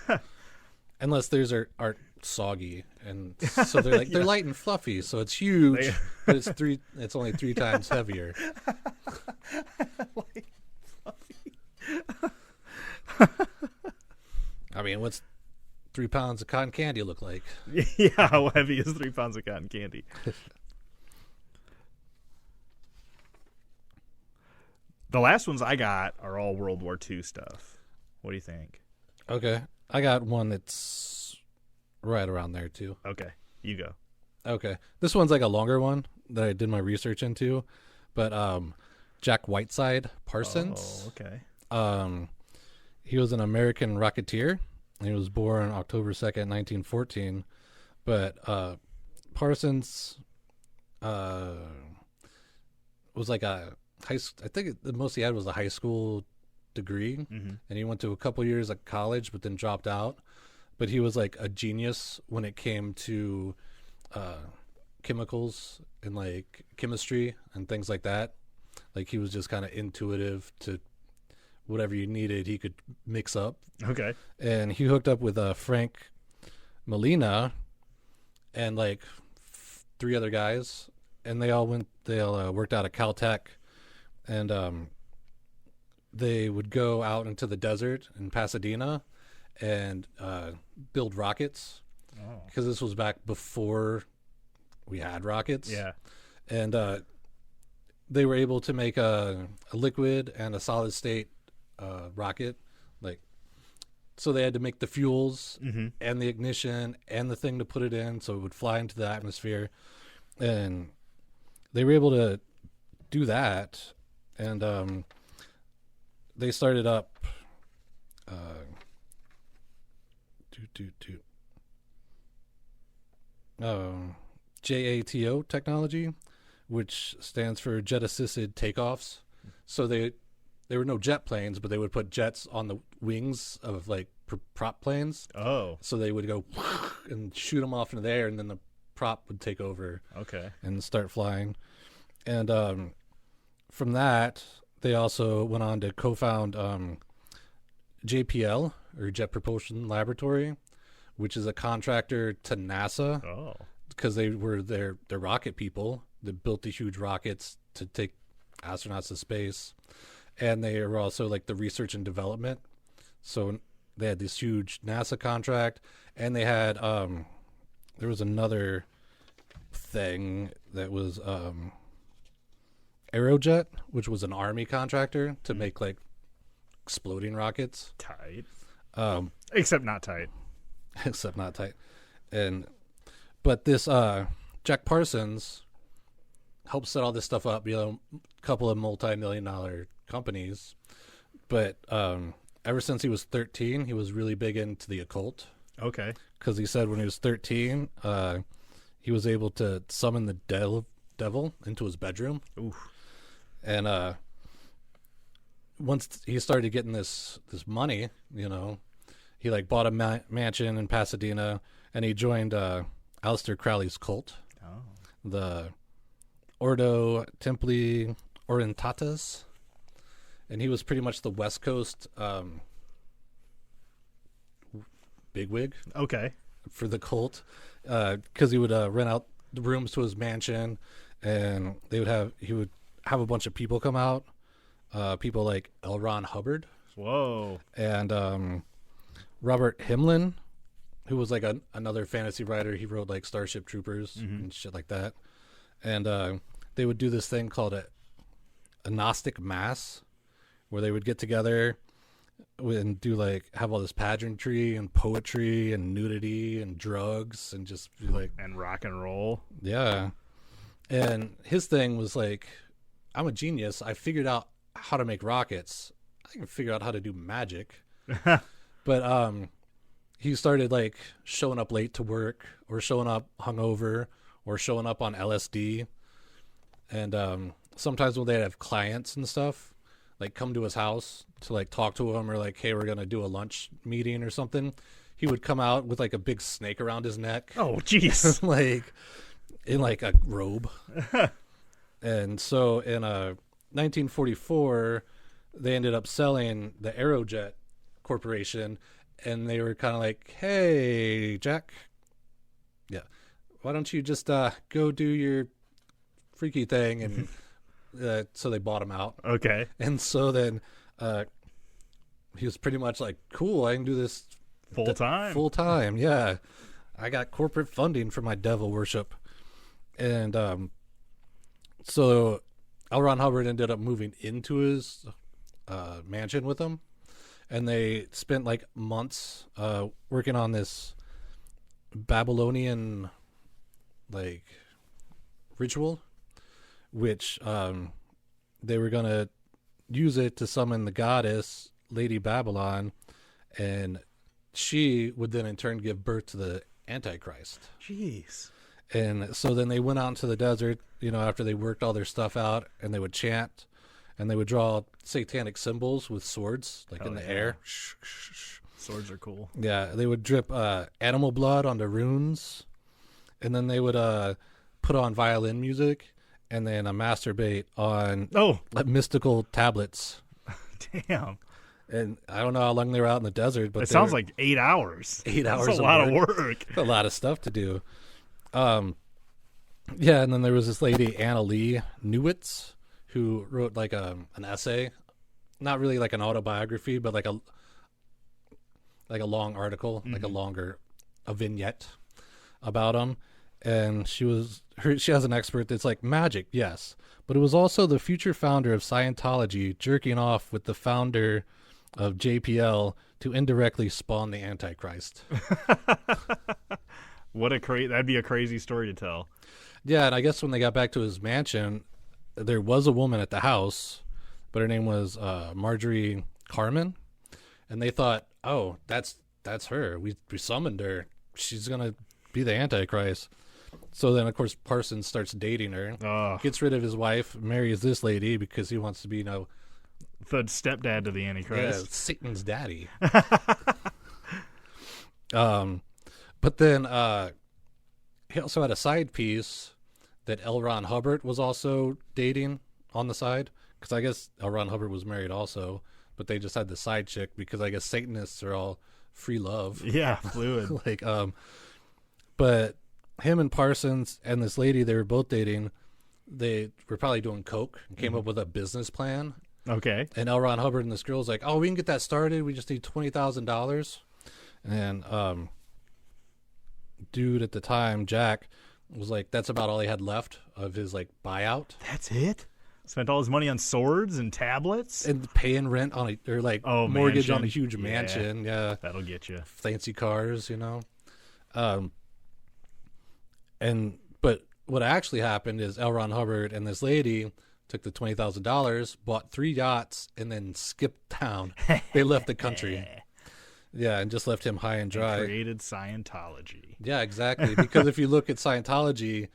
Unless theirs are soggy, and so they're like they're light and fluffy, so it's huge, but it's only 3 times heavier. Light and fluffy. I mean, what's 3 pounds of cotton candy look like? Yeah, how heavy is 3 pounds of cotton candy? The last ones I got are all World War II stuff. What do you think? Okay. I got one that's right around there, too. Okay. You go. Okay. This one's like a longer one that I did my research into. But Jack Whiteside Parsons. Oh, okay. He was an American rocketeer. He was born October 2nd, 1914. But Parsons was like a I think the most he had was a high school degree, and he went to a couple years at college, but then dropped out. But he was like a genius when it came to chemicals and like chemistry and things like that. Like he was just kind of intuitive to whatever you needed, he could mix up. Okay. And he hooked up with Frank Molina and like 3 other guys, and they all worked out at Caltech. And they would go out into the desert in Pasadena and build rockets, because this was back before we had rockets. Yeah. And they were able to make a liquid and a solid state rocket. Like, so they had to make the fuels and the ignition and the thing to put it in so it would fly into the atmosphere. And they were able to do that. And they started up JATO technology, which stands for jet assisted takeoffs. So there were no jet planes, but they would put jets on the wings of like prop planes. Oh. So they would go and shoot them off into the air, and then the prop would take over. Okay. And start flying. And from that, they also went on to co-found JPL, or Jet Propulsion Laboratory, which is a contractor to NASA. Oh. Because they were their rocket people that built the huge rockets to take astronauts to space. And they were also like the research and development. So they had this huge NASA contract, and they had there was another thing that was Aerojet, which was an Army contractor to make like exploding rockets. Tight. Except not tight. Except not tight. But this Jack Parsons helped set all this stuff up, a couple of multi-million-dollar companies. But ever since he was 13, he was really big into the occult. Okay. Because he said when he was 13, he was able to summon the devil into his bedroom. Oof. And once he started getting this money, he like bought a mansion in Pasadena, and he joined Aleister Crowley's cult, the Ordo Templi Orientatis, and he was pretty much the West Coast bigwig. Okay. For the cult, because he would rent out the rooms to his mansion, and he would have a bunch of people come out, people like L. Ron Hubbard. Whoa. And Robert Heinlein, who was like another fantasy writer. He wrote like Starship Troopers and shit like that. And they would do this thing called a Gnostic Mass, where they would get together and do like have all this pageantry and poetry and nudity and drugs and just be like, and rock and roll. Yeah. And his thing was like, I'm a genius. I figured out how to make rockets. I can figure out how to do magic. But he started like showing up late to work, or showing up hungover, or showing up on LSD. And sometimes when they'd have clients and stuff, like come to his house to like talk to him or like, hey, we're gonna do a lunch meeting or something, he would come out with like a big snake around his neck. Oh, jeez. Like in like a robe. And so in 1944, they ended up selling the Aerojet Corporation, and they were kind of like, hey, Jack, yeah, why don't you just go do your freaky thing? And so they bought him out. Okay. And so then he was pretty much like, cool, I can do this full time. Yeah, I got corporate funding for my devil worship. And so L. Ron Hubbard ended up moving into his mansion with him, and they spent like months working on this Babylonian like ritual, which they were gonna use it to summon the goddess Lady Babylon, and she would then in turn give birth to the Antichrist. Jeez. And so then they went out into the desert, after they worked all their stuff out, and they would chant, and they would draw satanic symbols with swords, like in the air. Swords are cool. Yeah, they would drip animal blood onto runes, and then they would put on violin music, and then masturbate on mystical tablets. Damn. And I don't know how long they were out in the desert, but it sounds like 8 hours. 8 hours. That's a lot of work. A lot of stuff to do. Yeah, and then there was this lady, Anna Lee Newitz, who wrote like an essay, not really like an autobiography, but like a long article, like a vignette about him. And she has an expert that's like, magic, yes, but it was also the future founder of Scientology jerking off with the founder of JPL to indirectly spawn the Antichrist. That'd be a crazy story to tell. Yeah, and I guess when they got back to his mansion, there was a woman at the house, but her name was Marjorie Carmen, and they thought, oh, that's her. We summoned her. She's gonna be the Antichrist. So then, of course, Parsons starts dating her, gets rid of his wife, marries this lady because he wants to be, the stepdad to the Antichrist. Yeah, Satan's daddy. But then he also had a side piece that L. Ron Hubbard was also dating on the side, because I guess L. Ron Hubbard was married also, but they just had the side chick because I guess Satanists are all free love. Yeah, fluid. But him and Parsons and this lady they were both dating, they were probably doing coke and came up with a business plan. Okay. And L. Ron Hubbard and this girl's like, oh, we can get that started. We just need $20,000. And dude at the time, Jack, was like, that's about all he had left of his like buyout. That's it? Spent all his money on swords and tablets? And paying rent on mortgage on a huge mansion. Yeah. That'll get you. Fancy cars, But what actually happened is L. Ron Hubbard and this lady took the $20,000, bought 3 yachts, and then skipped town. They left the country. Yeah, and just left him high and dry. And created Scientology. Yeah, exactly. Because if you look at Scientology,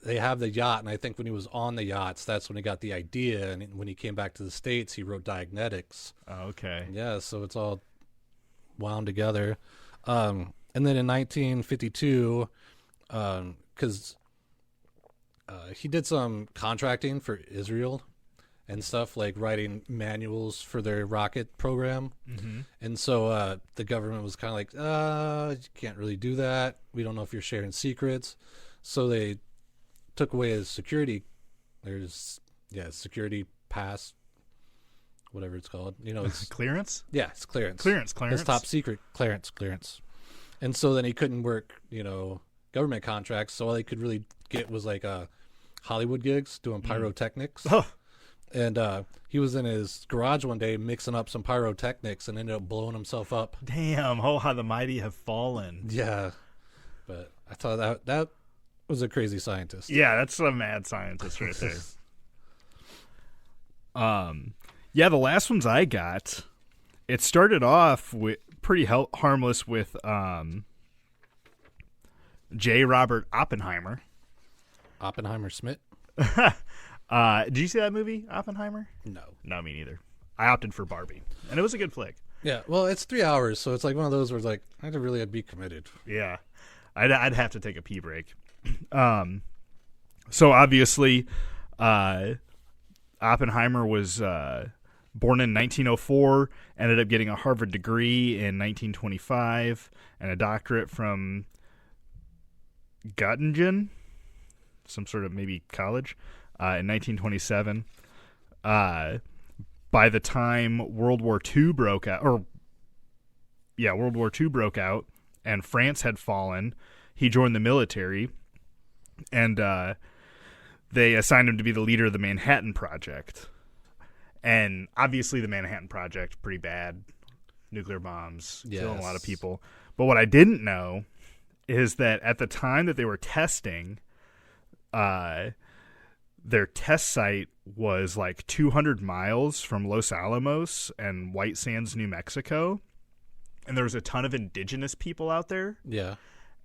they have the yacht, and I think when he was on the yachts, that's when he got the idea. And when he came back to the States, he wrote Diagnetics. Oh, okay. Yeah, so it's all wound together. And then in 1952, because he did some contracting for Israel and stuff, like writing manuals for their rocket program. Mm-hmm. And so the government was kind of like, you can't really do that. We don't know if you're sharing secrets. So they took away his security. Security pass, whatever it's called. It's clearance? Yeah, it's clearance. Clearance. His top secret clearance. And so then he couldn't work, government contracts. So all he could really get was like Hollywood gigs doing pyrotechnics. Oh. And he was in his garage one day mixing up some pyrotechnics and ended up blowing himself up. Damn, how the mighty have fallen. Yeah. But I thought that was a crazy scientist. Yeah, that's a mad scientist right there. Yeah, the last ones I got, it started off with pretty harmless with J. Robert Oppenheimer. Oppenheimer Smith? Did you see that movie, Oppenheimer? No, me neither. I opted for Barbie, and it was a good flick. Yeah, well, it's 3 hours, so it's like one of those where it's like I'd be committed. Yeah, I'd have to take a pee break. So obviously, Oppenheimer was born in 1904, ended up getting a Harvard degree in 1925 and a doctorate from Göttingen, some sort of maybe college, in 1927. By the time World War II broke out, and France had fallen, he joined the military, and they assigned him to be the leader of the Manhattan Project. And obviously the Manhattan Project, pretty bad. Nuclear bombs, killing a lot of people. But what I didn't know is that at the time that they were testing, their test site was like 200 miles from Los Alamos and White Sands, New Mexico. And there was a ton of indigenous people out there. Yeah.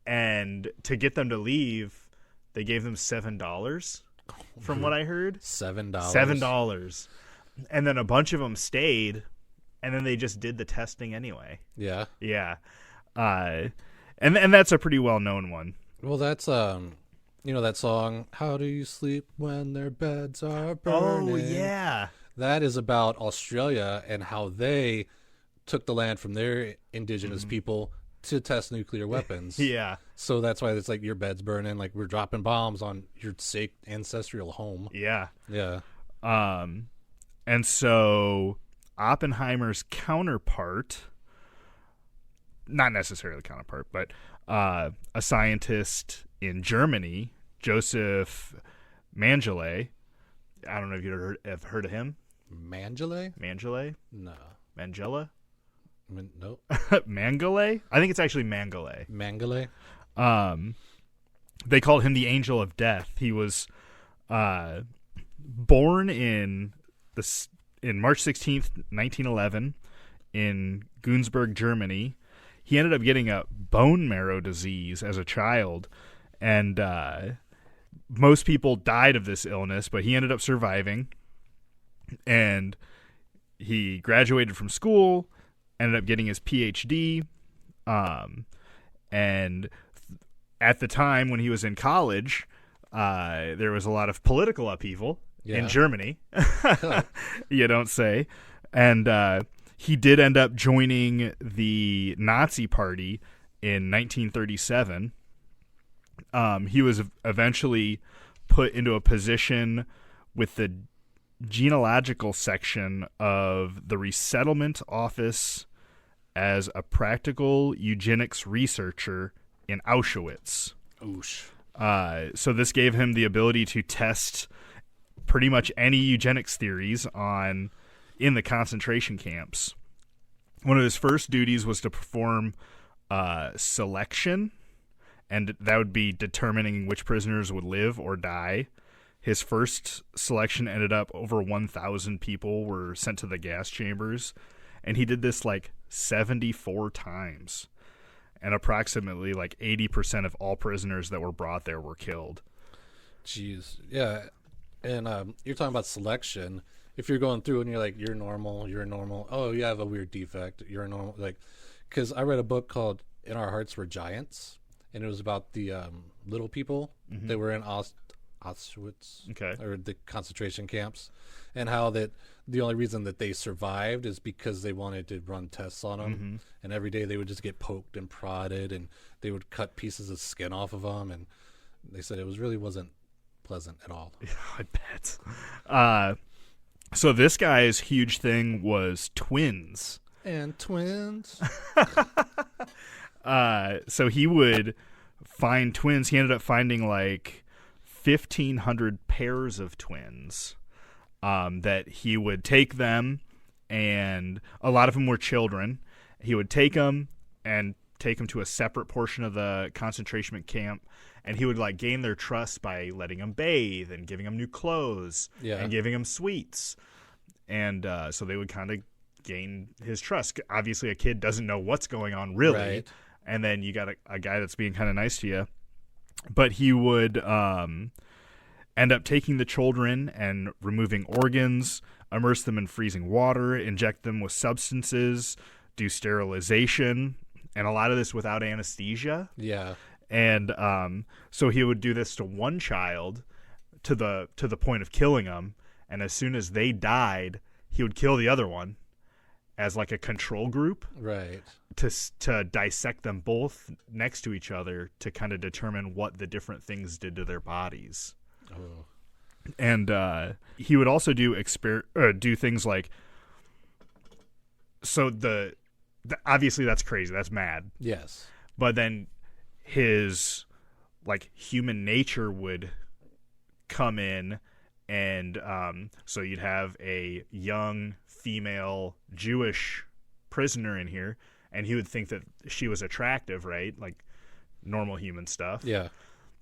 And to get them to leave, they gave them $7, from what I heard. $7? $7. And then a bunch of them stayed, and then they just did the testing anyway. Yeah. Yeah. And that's a pretty well-known one. Well, that's, that song, How Do You Sleep When Their Beds Are Burning? Oh, yeah. That is about Australia and how they took the land from their indigenous people to test nuclear weapons. Yeah. So that's why it's like your bed's burning, like we're dropping bombs on your ancestral home. Yeah. Yeah. And so Oppenheimer's counterpart, not necessarily counterpart, but a scientist in Germany, Joseph Mengele. I don't know if you have heard of him. Mengele? No. Mangela? No. Mengele? I think it's actually Mengele. Mengele? They called him the Angel of Death. He was born in March 16th, 1911, in Günzburg, Germany. He ended up getting a bone marrow disease as a child, and most people died of this illness, but he ended up surviving, and he graduated from school, ended up getting his PhD, and at the time when he was in college, there was a lot of political upheaval in Germany. You don't say. And he did end up joining the Nazi Party in 1937. He was eventually put into a position with the genealogical section of the resettlement office as a practical eugenics researcher in Auschwitz. Oosh. So this gave him the ability to test pretty much any eugenics theories in the concentration camps. One of his first duties was to perform selection, and that would be determining which prisoners would live or die. His first selection ended up over 1,000 people were sent to the gas chambers, and he did this like 74 times. And approximately like 80% of all prisoners that were brought there were killed. Jeez. Yeah. And you're talking about selection. If you're going through and you're like, you're normal. Oh, you have a weird defect. You're normal. Like, because I read a book called In Our Hearts Were Giants, and it was about the little people that were in Auschwitz, or the concentration camps, and how that the only reason that they survived is because they wanted to run tests on them, and every day they would just get poked and prodded, and they would cut pieces of skin off of them, and they said it really wasn't pleasant at all. Yeah, I bet. So this guy's huge thing was twins. And twins. So he would find twins. He ended up finding like 1,500 pairs of twins that he would take them, and a lot of them were children. He would take them to a separate portion of the concentration camp, and he would like gain their trust by letting them bathe and giving them new clothes and giving them sweets. And so they would kind of gain his trust. Obviously, a kid doesn't know what's going on really. Right. And then you got a guy that's being kind of nice to you. But he would end up taking the children and removing organs, immerse them in freezing water, inject them with substances, do sterilization, and a lot of this without anesthesia. Yeah. And so he would do this to one child to the point of killing them, and as soon as they died, he would kill the other one as like a control group. Right. To dissect them both next to each other to kind of determine what the different things did to their bodies. Oh. And he would also do things like, so the obviously that's crazy, that's mad. Yes. But then his like human nature would come in, and so you'd have a young female Jewish prisoner in here, and he would think that she was attractive, right? Like normal human stuff. Yeah.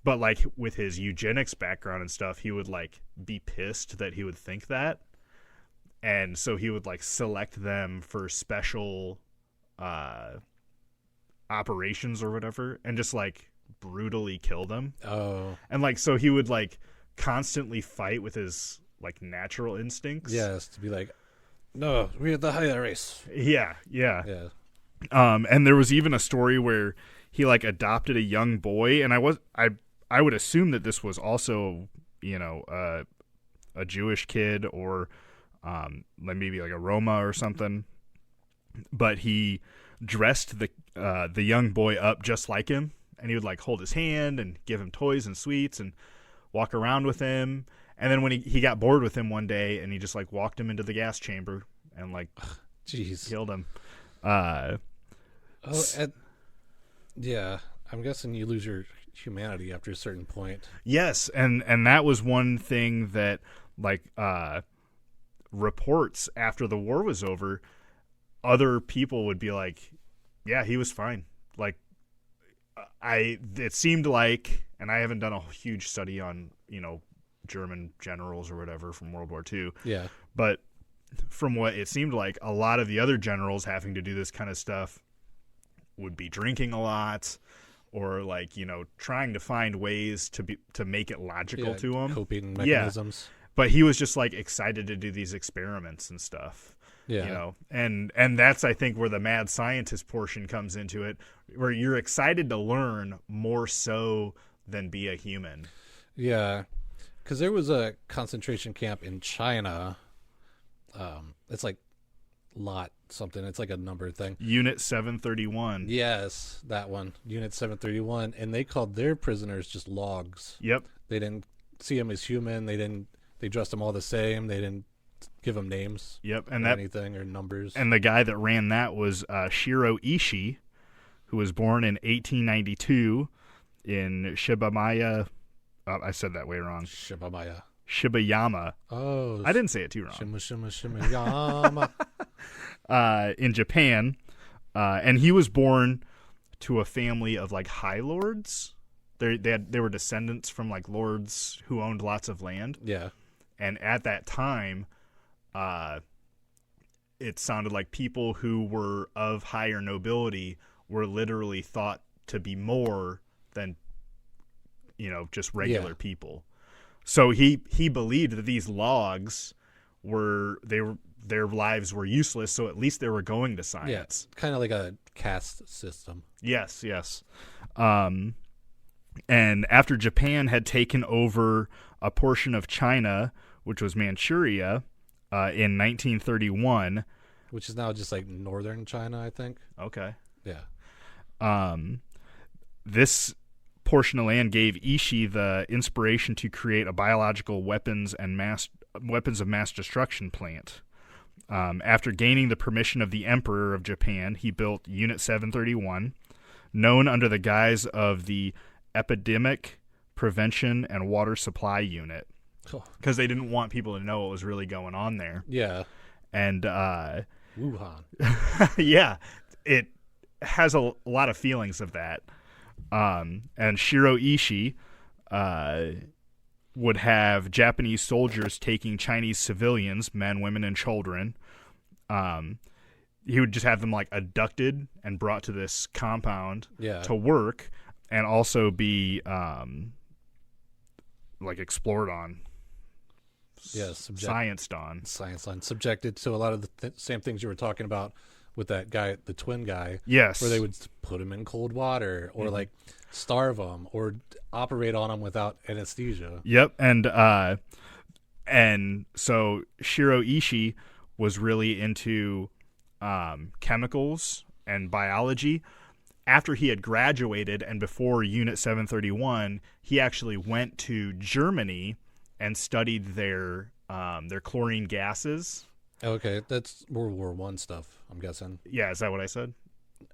But like with his eugenics background and stuff, he would like be pissed that he would think that. And so he would like select them for special operations or whatever, and just like brutally kill them. Oh. And like so he would like constantly fight with his like natural instincts. Yes, to be like, no, we're the higher race. Yeah. Yeah. And there was even a story where he like adopted a young boy, and I would assume that this was also, you know, a Jewish kid or maybe like a Roma or something. But he dressed the young boy up just like him, and he would like hold his hand and give him toys and sweets and walk around with him. And then when he got bored with him one day, and he just like walked him into the gas chamber and like killed him. Yeah, I'm guessing you lose your humanity after a certain point. Yes, and that was one thing that like reports after the war was over, other people would be like, yeah, he was fine. Like it seemed like, and I haven't done a huge study on, you know, German generals or whatever from World War II. Yeah. But from what it seemed like, a lot of the other generals having to do this kind of stuff would be drinking a lot, or like, you know, trying to find ways to make it logical to him. Coping mechanisms. Yeah. But he was just like excited to do these experiments and stuff. Yeah. You know, and that's, I think, where the mad scientist portion comes into it, where you're excited to learn more so than be a human. Yeah. Because there was a concentration camp in China. It's like lot something. It's like a number thing. Unit 731. Yes, that one. Unit 731. And they called their prisoners just logs. Yep. They didn't see them as human. They dressed them all the same. They didn't give them names. Yep. And anything or numbers. And the guy that ran that was Shiro Ishii, who was born in 1892 in Shibamaya. I said that way wrong. Shibayama. Oh. I didn't say it too wrong. Shimayama. In Japan. And he was born to a family of like high lords. They were descendants from like lords who owned lots of land. Yeah. And at that time, it sounded like people who were of higher nobility were literally thought to be more than, you know, just regular people. So he believed that these logs their lives were useless, so at least they were going to science. Yeah, kind of like a caste system. Yes. And after Japan had taken over a portion of China, which was Manchuria, in 1931. Which is now just like northern China, I think. Okay. Yeah. This portion of land gave Ishii the inspiration to create a biological weapons of mass destruction plant. After gaining the permission of the Emperor of Japan, he built Unit 731, known under the guise of the Epidemic Prevention and Water Supply Unit, because they didn't want people to know what was really going on there. Yeah. And Wuhan. Yeah, it has a lot of feelings of that. And Shiro Ishii would have Japanese soldiers taking Chinese civilians, men, women, and children. He would just have them like abducted and brought to this compound to work, and also be like explored on. Scienced on. Subjected to a lot of the same things you were talking about with that guy, the twin guy. Yes. Where they would put him in cold water or like starve him or operate on him without anesthesia. Yep. And so Shiro Ishii was really into chemicals and biology. After he had graduated and before Unit 731, he actually went to Germany and studied their chlorine gases. Okay, that's World War I stuff, I'm guessing. Yeah, is that what I said?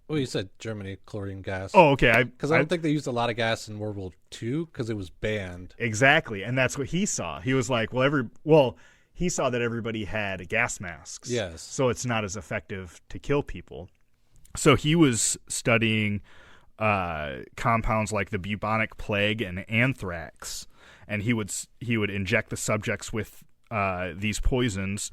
Well, you said Germany, chlorine gas. Oh, okay. Because I don't think they used a lot of gas in World War II because it was banned. Exactly, and that's what he saw. He was like, he saw that everybody had gas masks. Yes. So it's not as effective to kill people. So he was studying compounds like the bubonic plague and anthrax, and he would inject the subjects with these poisons,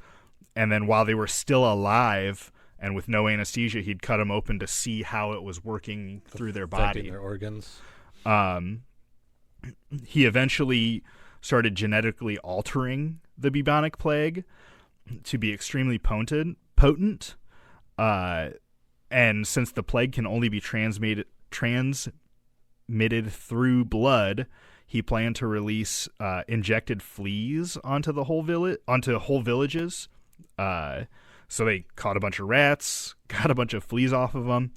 and then while they were still alive and with no anesthesia, he'd cut them open to see how it was working through their body, their organs. He eventually started genetically altering the bubonic plague to be extremely potent. And since the plague can only be transmitted through blood, he planned to release injected fleas onto whole villages. So they caught a bunch of rats, got a bunch of fleas off of them,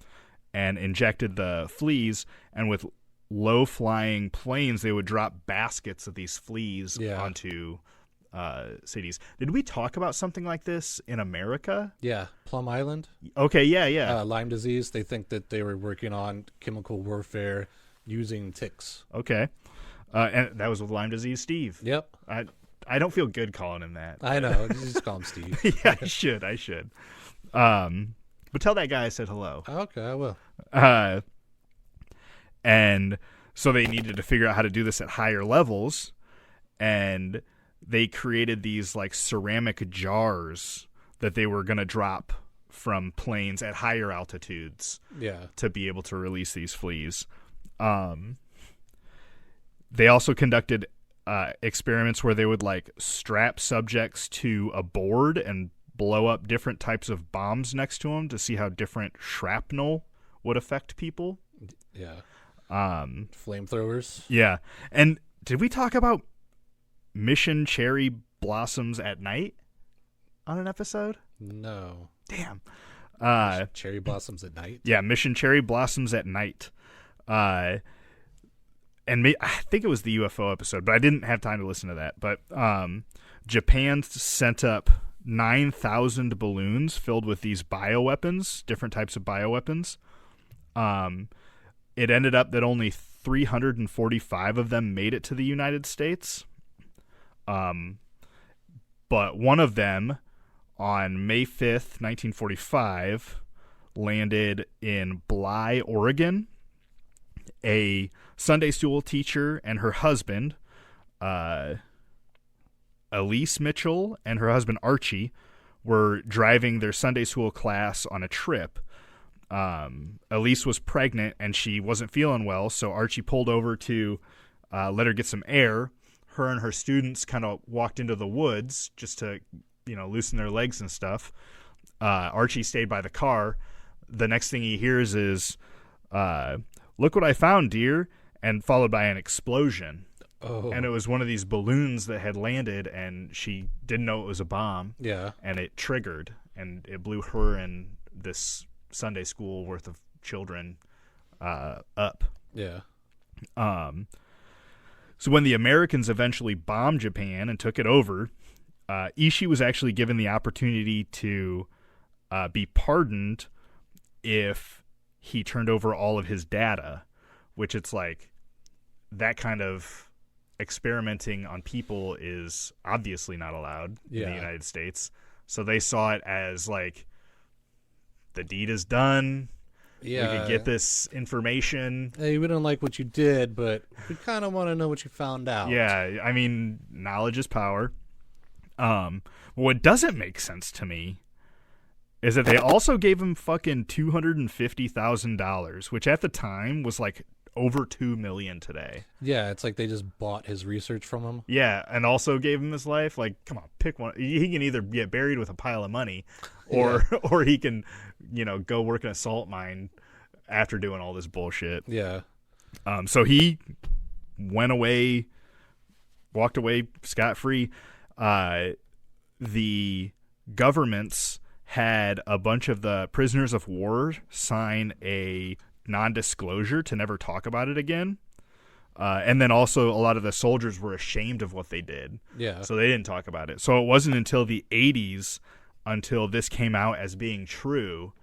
and injected the fleas. And with low-flying planes, they would drop baskets of these fleas onto cities. Did we talk about something like this in America? Yeah, Plum Island. Okay, yeah. Lyme disease. They think that they were working on chemical warfare using ticks. Okay. And that was with Lyme disease, Steve. Yep. I don't feel good calling him that. I know. Just call him Steve. Yeah, I should. But tell that guy I said hello. Okay, I will. And so they needed to figure out how to do this at higher levels, and they created these like ceramic jars that they were going to drop from planes at higher altitudes to be able to release these fleas. They also conducted experiments where they would like strap subjects to a board and blow up different types of bombs next to them to see how different shrapnel would affect people. Yeah. Flamethrowers. Yeah. And did we talk about Mission Cherry Blossoms at Night on an episode? No. Damn. Cherry Blossoms at Night? Yeah, Mission Cherry Blossoms at Night. And I think it was the UFO episode, but I didn't have time to listen to that. But Japan sent up 9,000 balloons filled with these bioweapons, different types of bioweapons. It ended up that only 345 of them made it to the United States. But one of them, on May 5th, 1945, landed in Bly, Oregon. A Sunday school teacher and her husband, Elise Mitchell, and her husband Archie, were driving their Sunday school class on a trip. Elise was pregnant and she wasn't feeling well, so Archie pulled over to let her get some air. Her and her students kind of walked into the woods just to, loosen their legs and stuff. Archie stayed by the car. The next thing he hears is, "Look what I found, dear," and followed by an explosion. Oh. And it was one of these balloons that had landed, and she didn't know it was a bomb. Yeah. And it triggered, and it blew her and this Sunday school worth of children up. Yeah. So when the Americans eventually bombed Japan and took it over, Ishii was actually given the opportunity to be pardoned if he turned over all of his data, which it's like that kind of experimenting on people is obviously not allowed in the United States. So they saw it as like the deed is done. Yeah. We could get this information. Hey, we don't like what you did, but we kind of want to know what you found out. Yeah, I mean, knowledge is power. What doesn't make sense to me is that they also gave him fucking $250,000, which at the time was like over 2 million today. Yeah, it's like they just bought his research from him. Yeah, and also gave him his life. Like, come on, pick one. He can either get buried with a pile of money, or or he can, go work in a salt mine after doing all this bullshit. Yeah. So he walked away scot-free. The governments had a bunch of the prisoners of war sign a non-disclosure to never talk about it again. And then also a lot of the soldiers were ashamed of what they did. Yeah. So they didn't talk about it. So it wasn't until the 80s until this came out as being true,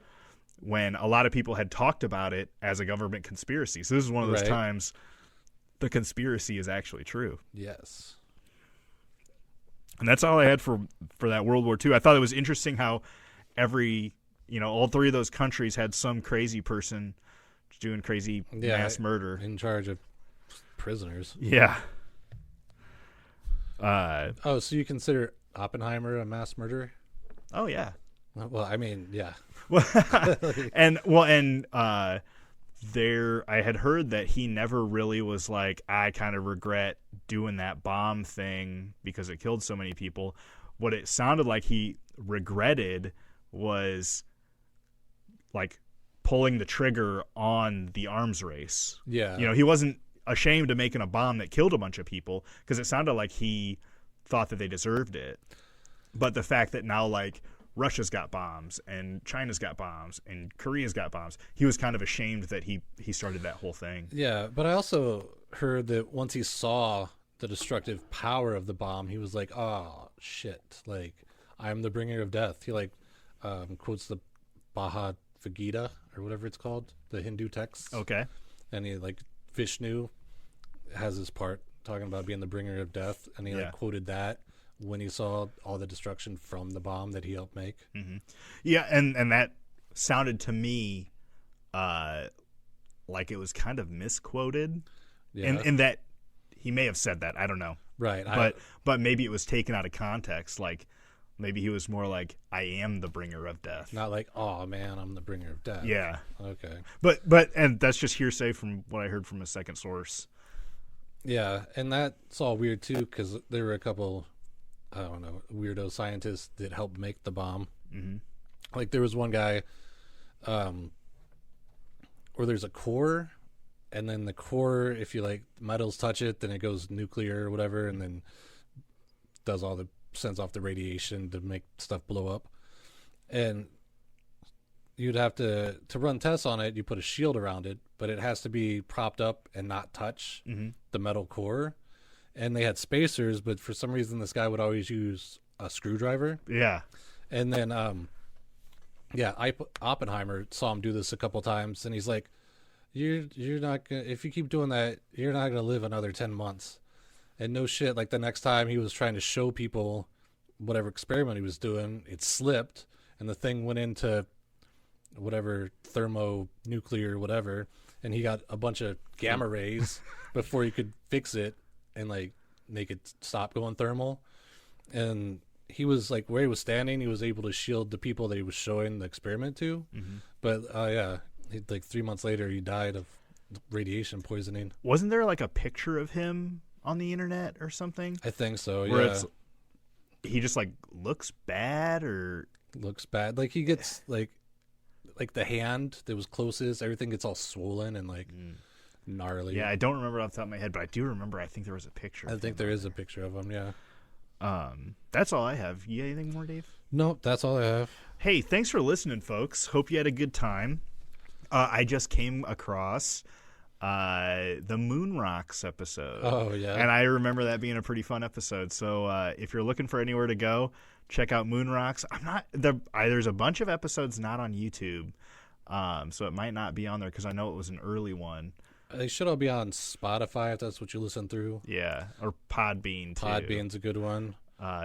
when a lot of people had talked about it as a government conspiracy. So this is one of those times the conspiracy is actually true. Yes. And that's all I had for that World War II. I thought it was interesting how all three of those countries had some crazy person doing crazy mass murder. In charge of prisoners. Yeah. So you consider Oppenheimer a mass murderer? Oh, yeah. Well, I mean, yeah. I had heard that he never really was like, I kind of regret doing that bomb thing because it killed so many people. What it sounded like he regretted was like pulling the trigger on the arms race. Yeah. He wasn't ashamed of making a bomb that killed a bunch of people, because it sounded like he thought that they deserved it. But the fact that now, like, Russia's got bombs and China's got bombs and Korea's got bombs, he was kind of ashamed that he started that whole thing. Yeah, but I also heard that once he saw the destructive power of the bomb, he was like, oh, shit, like, I'm the bringer of death. He, like, quotes the Bhagavad Gita, or whatever it's called, the Hindu text. Okay. And he, like, Vishnu has his part talking about being the bringer of death, and he, like, quoted that when he saw all the destruction from the bomb that he helped make. Mm-hmm. Yeah, and that sounded to me like it was kind of misquoted. Yeah. In that he may have said that. I don't know. Right. But maybe it was taken out of context. Like, maybe he was more like, I am the bringer of death. Not like, oh, man, I'm the bringer of death. Yeah. Okay. But and that's just hearsay from what I heard from a second source. Yeah, and that's all weird, too, because there were a couple, I don't know, weirdo scientists that helped make the bomb. Mm-hmm. Like, there was one guy where there's a core, and then the core, if you, like, metals touch it, then it goes nuclear or whatever, and then sends off the radiation to make stuff blow up. And you'd have to run tests on it, you put a shield around it, but it has to be propped up and not touch the metal core. And they had spacers, but for some reason this guy would always use a screwdriver. Yeah. And then, Oppenheimer saw him do this a couple times, and he's like, you're not gonna, if you keep doing that, you're not gonna live another 10 months. And no shit, like the next time he was trying to show people whatever experiment he was doing, it slipped, and the thing went into whatever thermonuclear whatever, and he got a bunch of gamma rays before he could fix it and like make it stop going thermal. And he was like, where he was standing, he was able to shield the people that he was showing the experiment to. But like 3 months later he died of radiation poisoning. Wasn't there like a picture of him on the internet or something? I think so. Where yeah, he just like looks bad. Like he gets like the hand that was closest, everything gets all swollen and like gnarly. Yeah, I don't remember off the top of my head, but I do remember, I think there was a picture. I think there is a picture of him, yeah. That's all I have. You got anything more, Dave? Nope, that's all I have. Hey, thanks for listening, folks. Hope you had a good time. I just came across the Moon Rocks episode. Oh, yeah. And I remember that being a pretty fun episode. So if you're looking for anywhere to go, check out Moon Rocks. There's a bunch of episodes not on YouTube, so it might not be on there because I know it was an early one. They should all be on Spotify if that's what you listen through. Yeah, or Podbean, too. Podbean's a good one.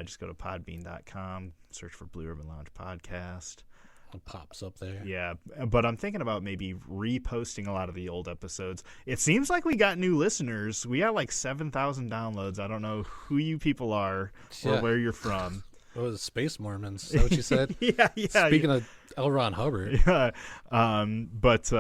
Just go to podbean.com, search for Blue Ribbon Lounge Podcast. It pops up there. Yeah, but I'm thinking about maybe reposting a lot of the old episodes. It seems like we got new listeners. We got like 7,000 downloads. I don't know who you people are or where you're from. What was it, Space Mormons? Is that what you said? yeah. Speaking of L. Ron Hubbard. Yeah. But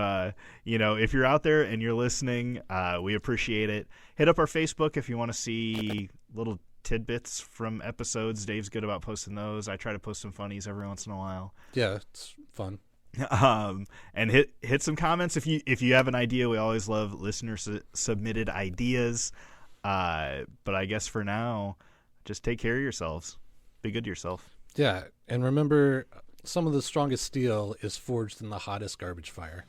if you're out there and you're listening, we appreciate it. Hit up our Facebook if you want to see little tidbits from episodes. Dave's good about posting those. I try to post some funnies every once in a while. Yeah, it's fun. And hit some comments if you have an idea. We always love listener submitted ideas. But I guess for now, just take care of yourselves. Be good to yourself. Yeah, and remember, some of the strongest steel is forged in the hottest garbage fire.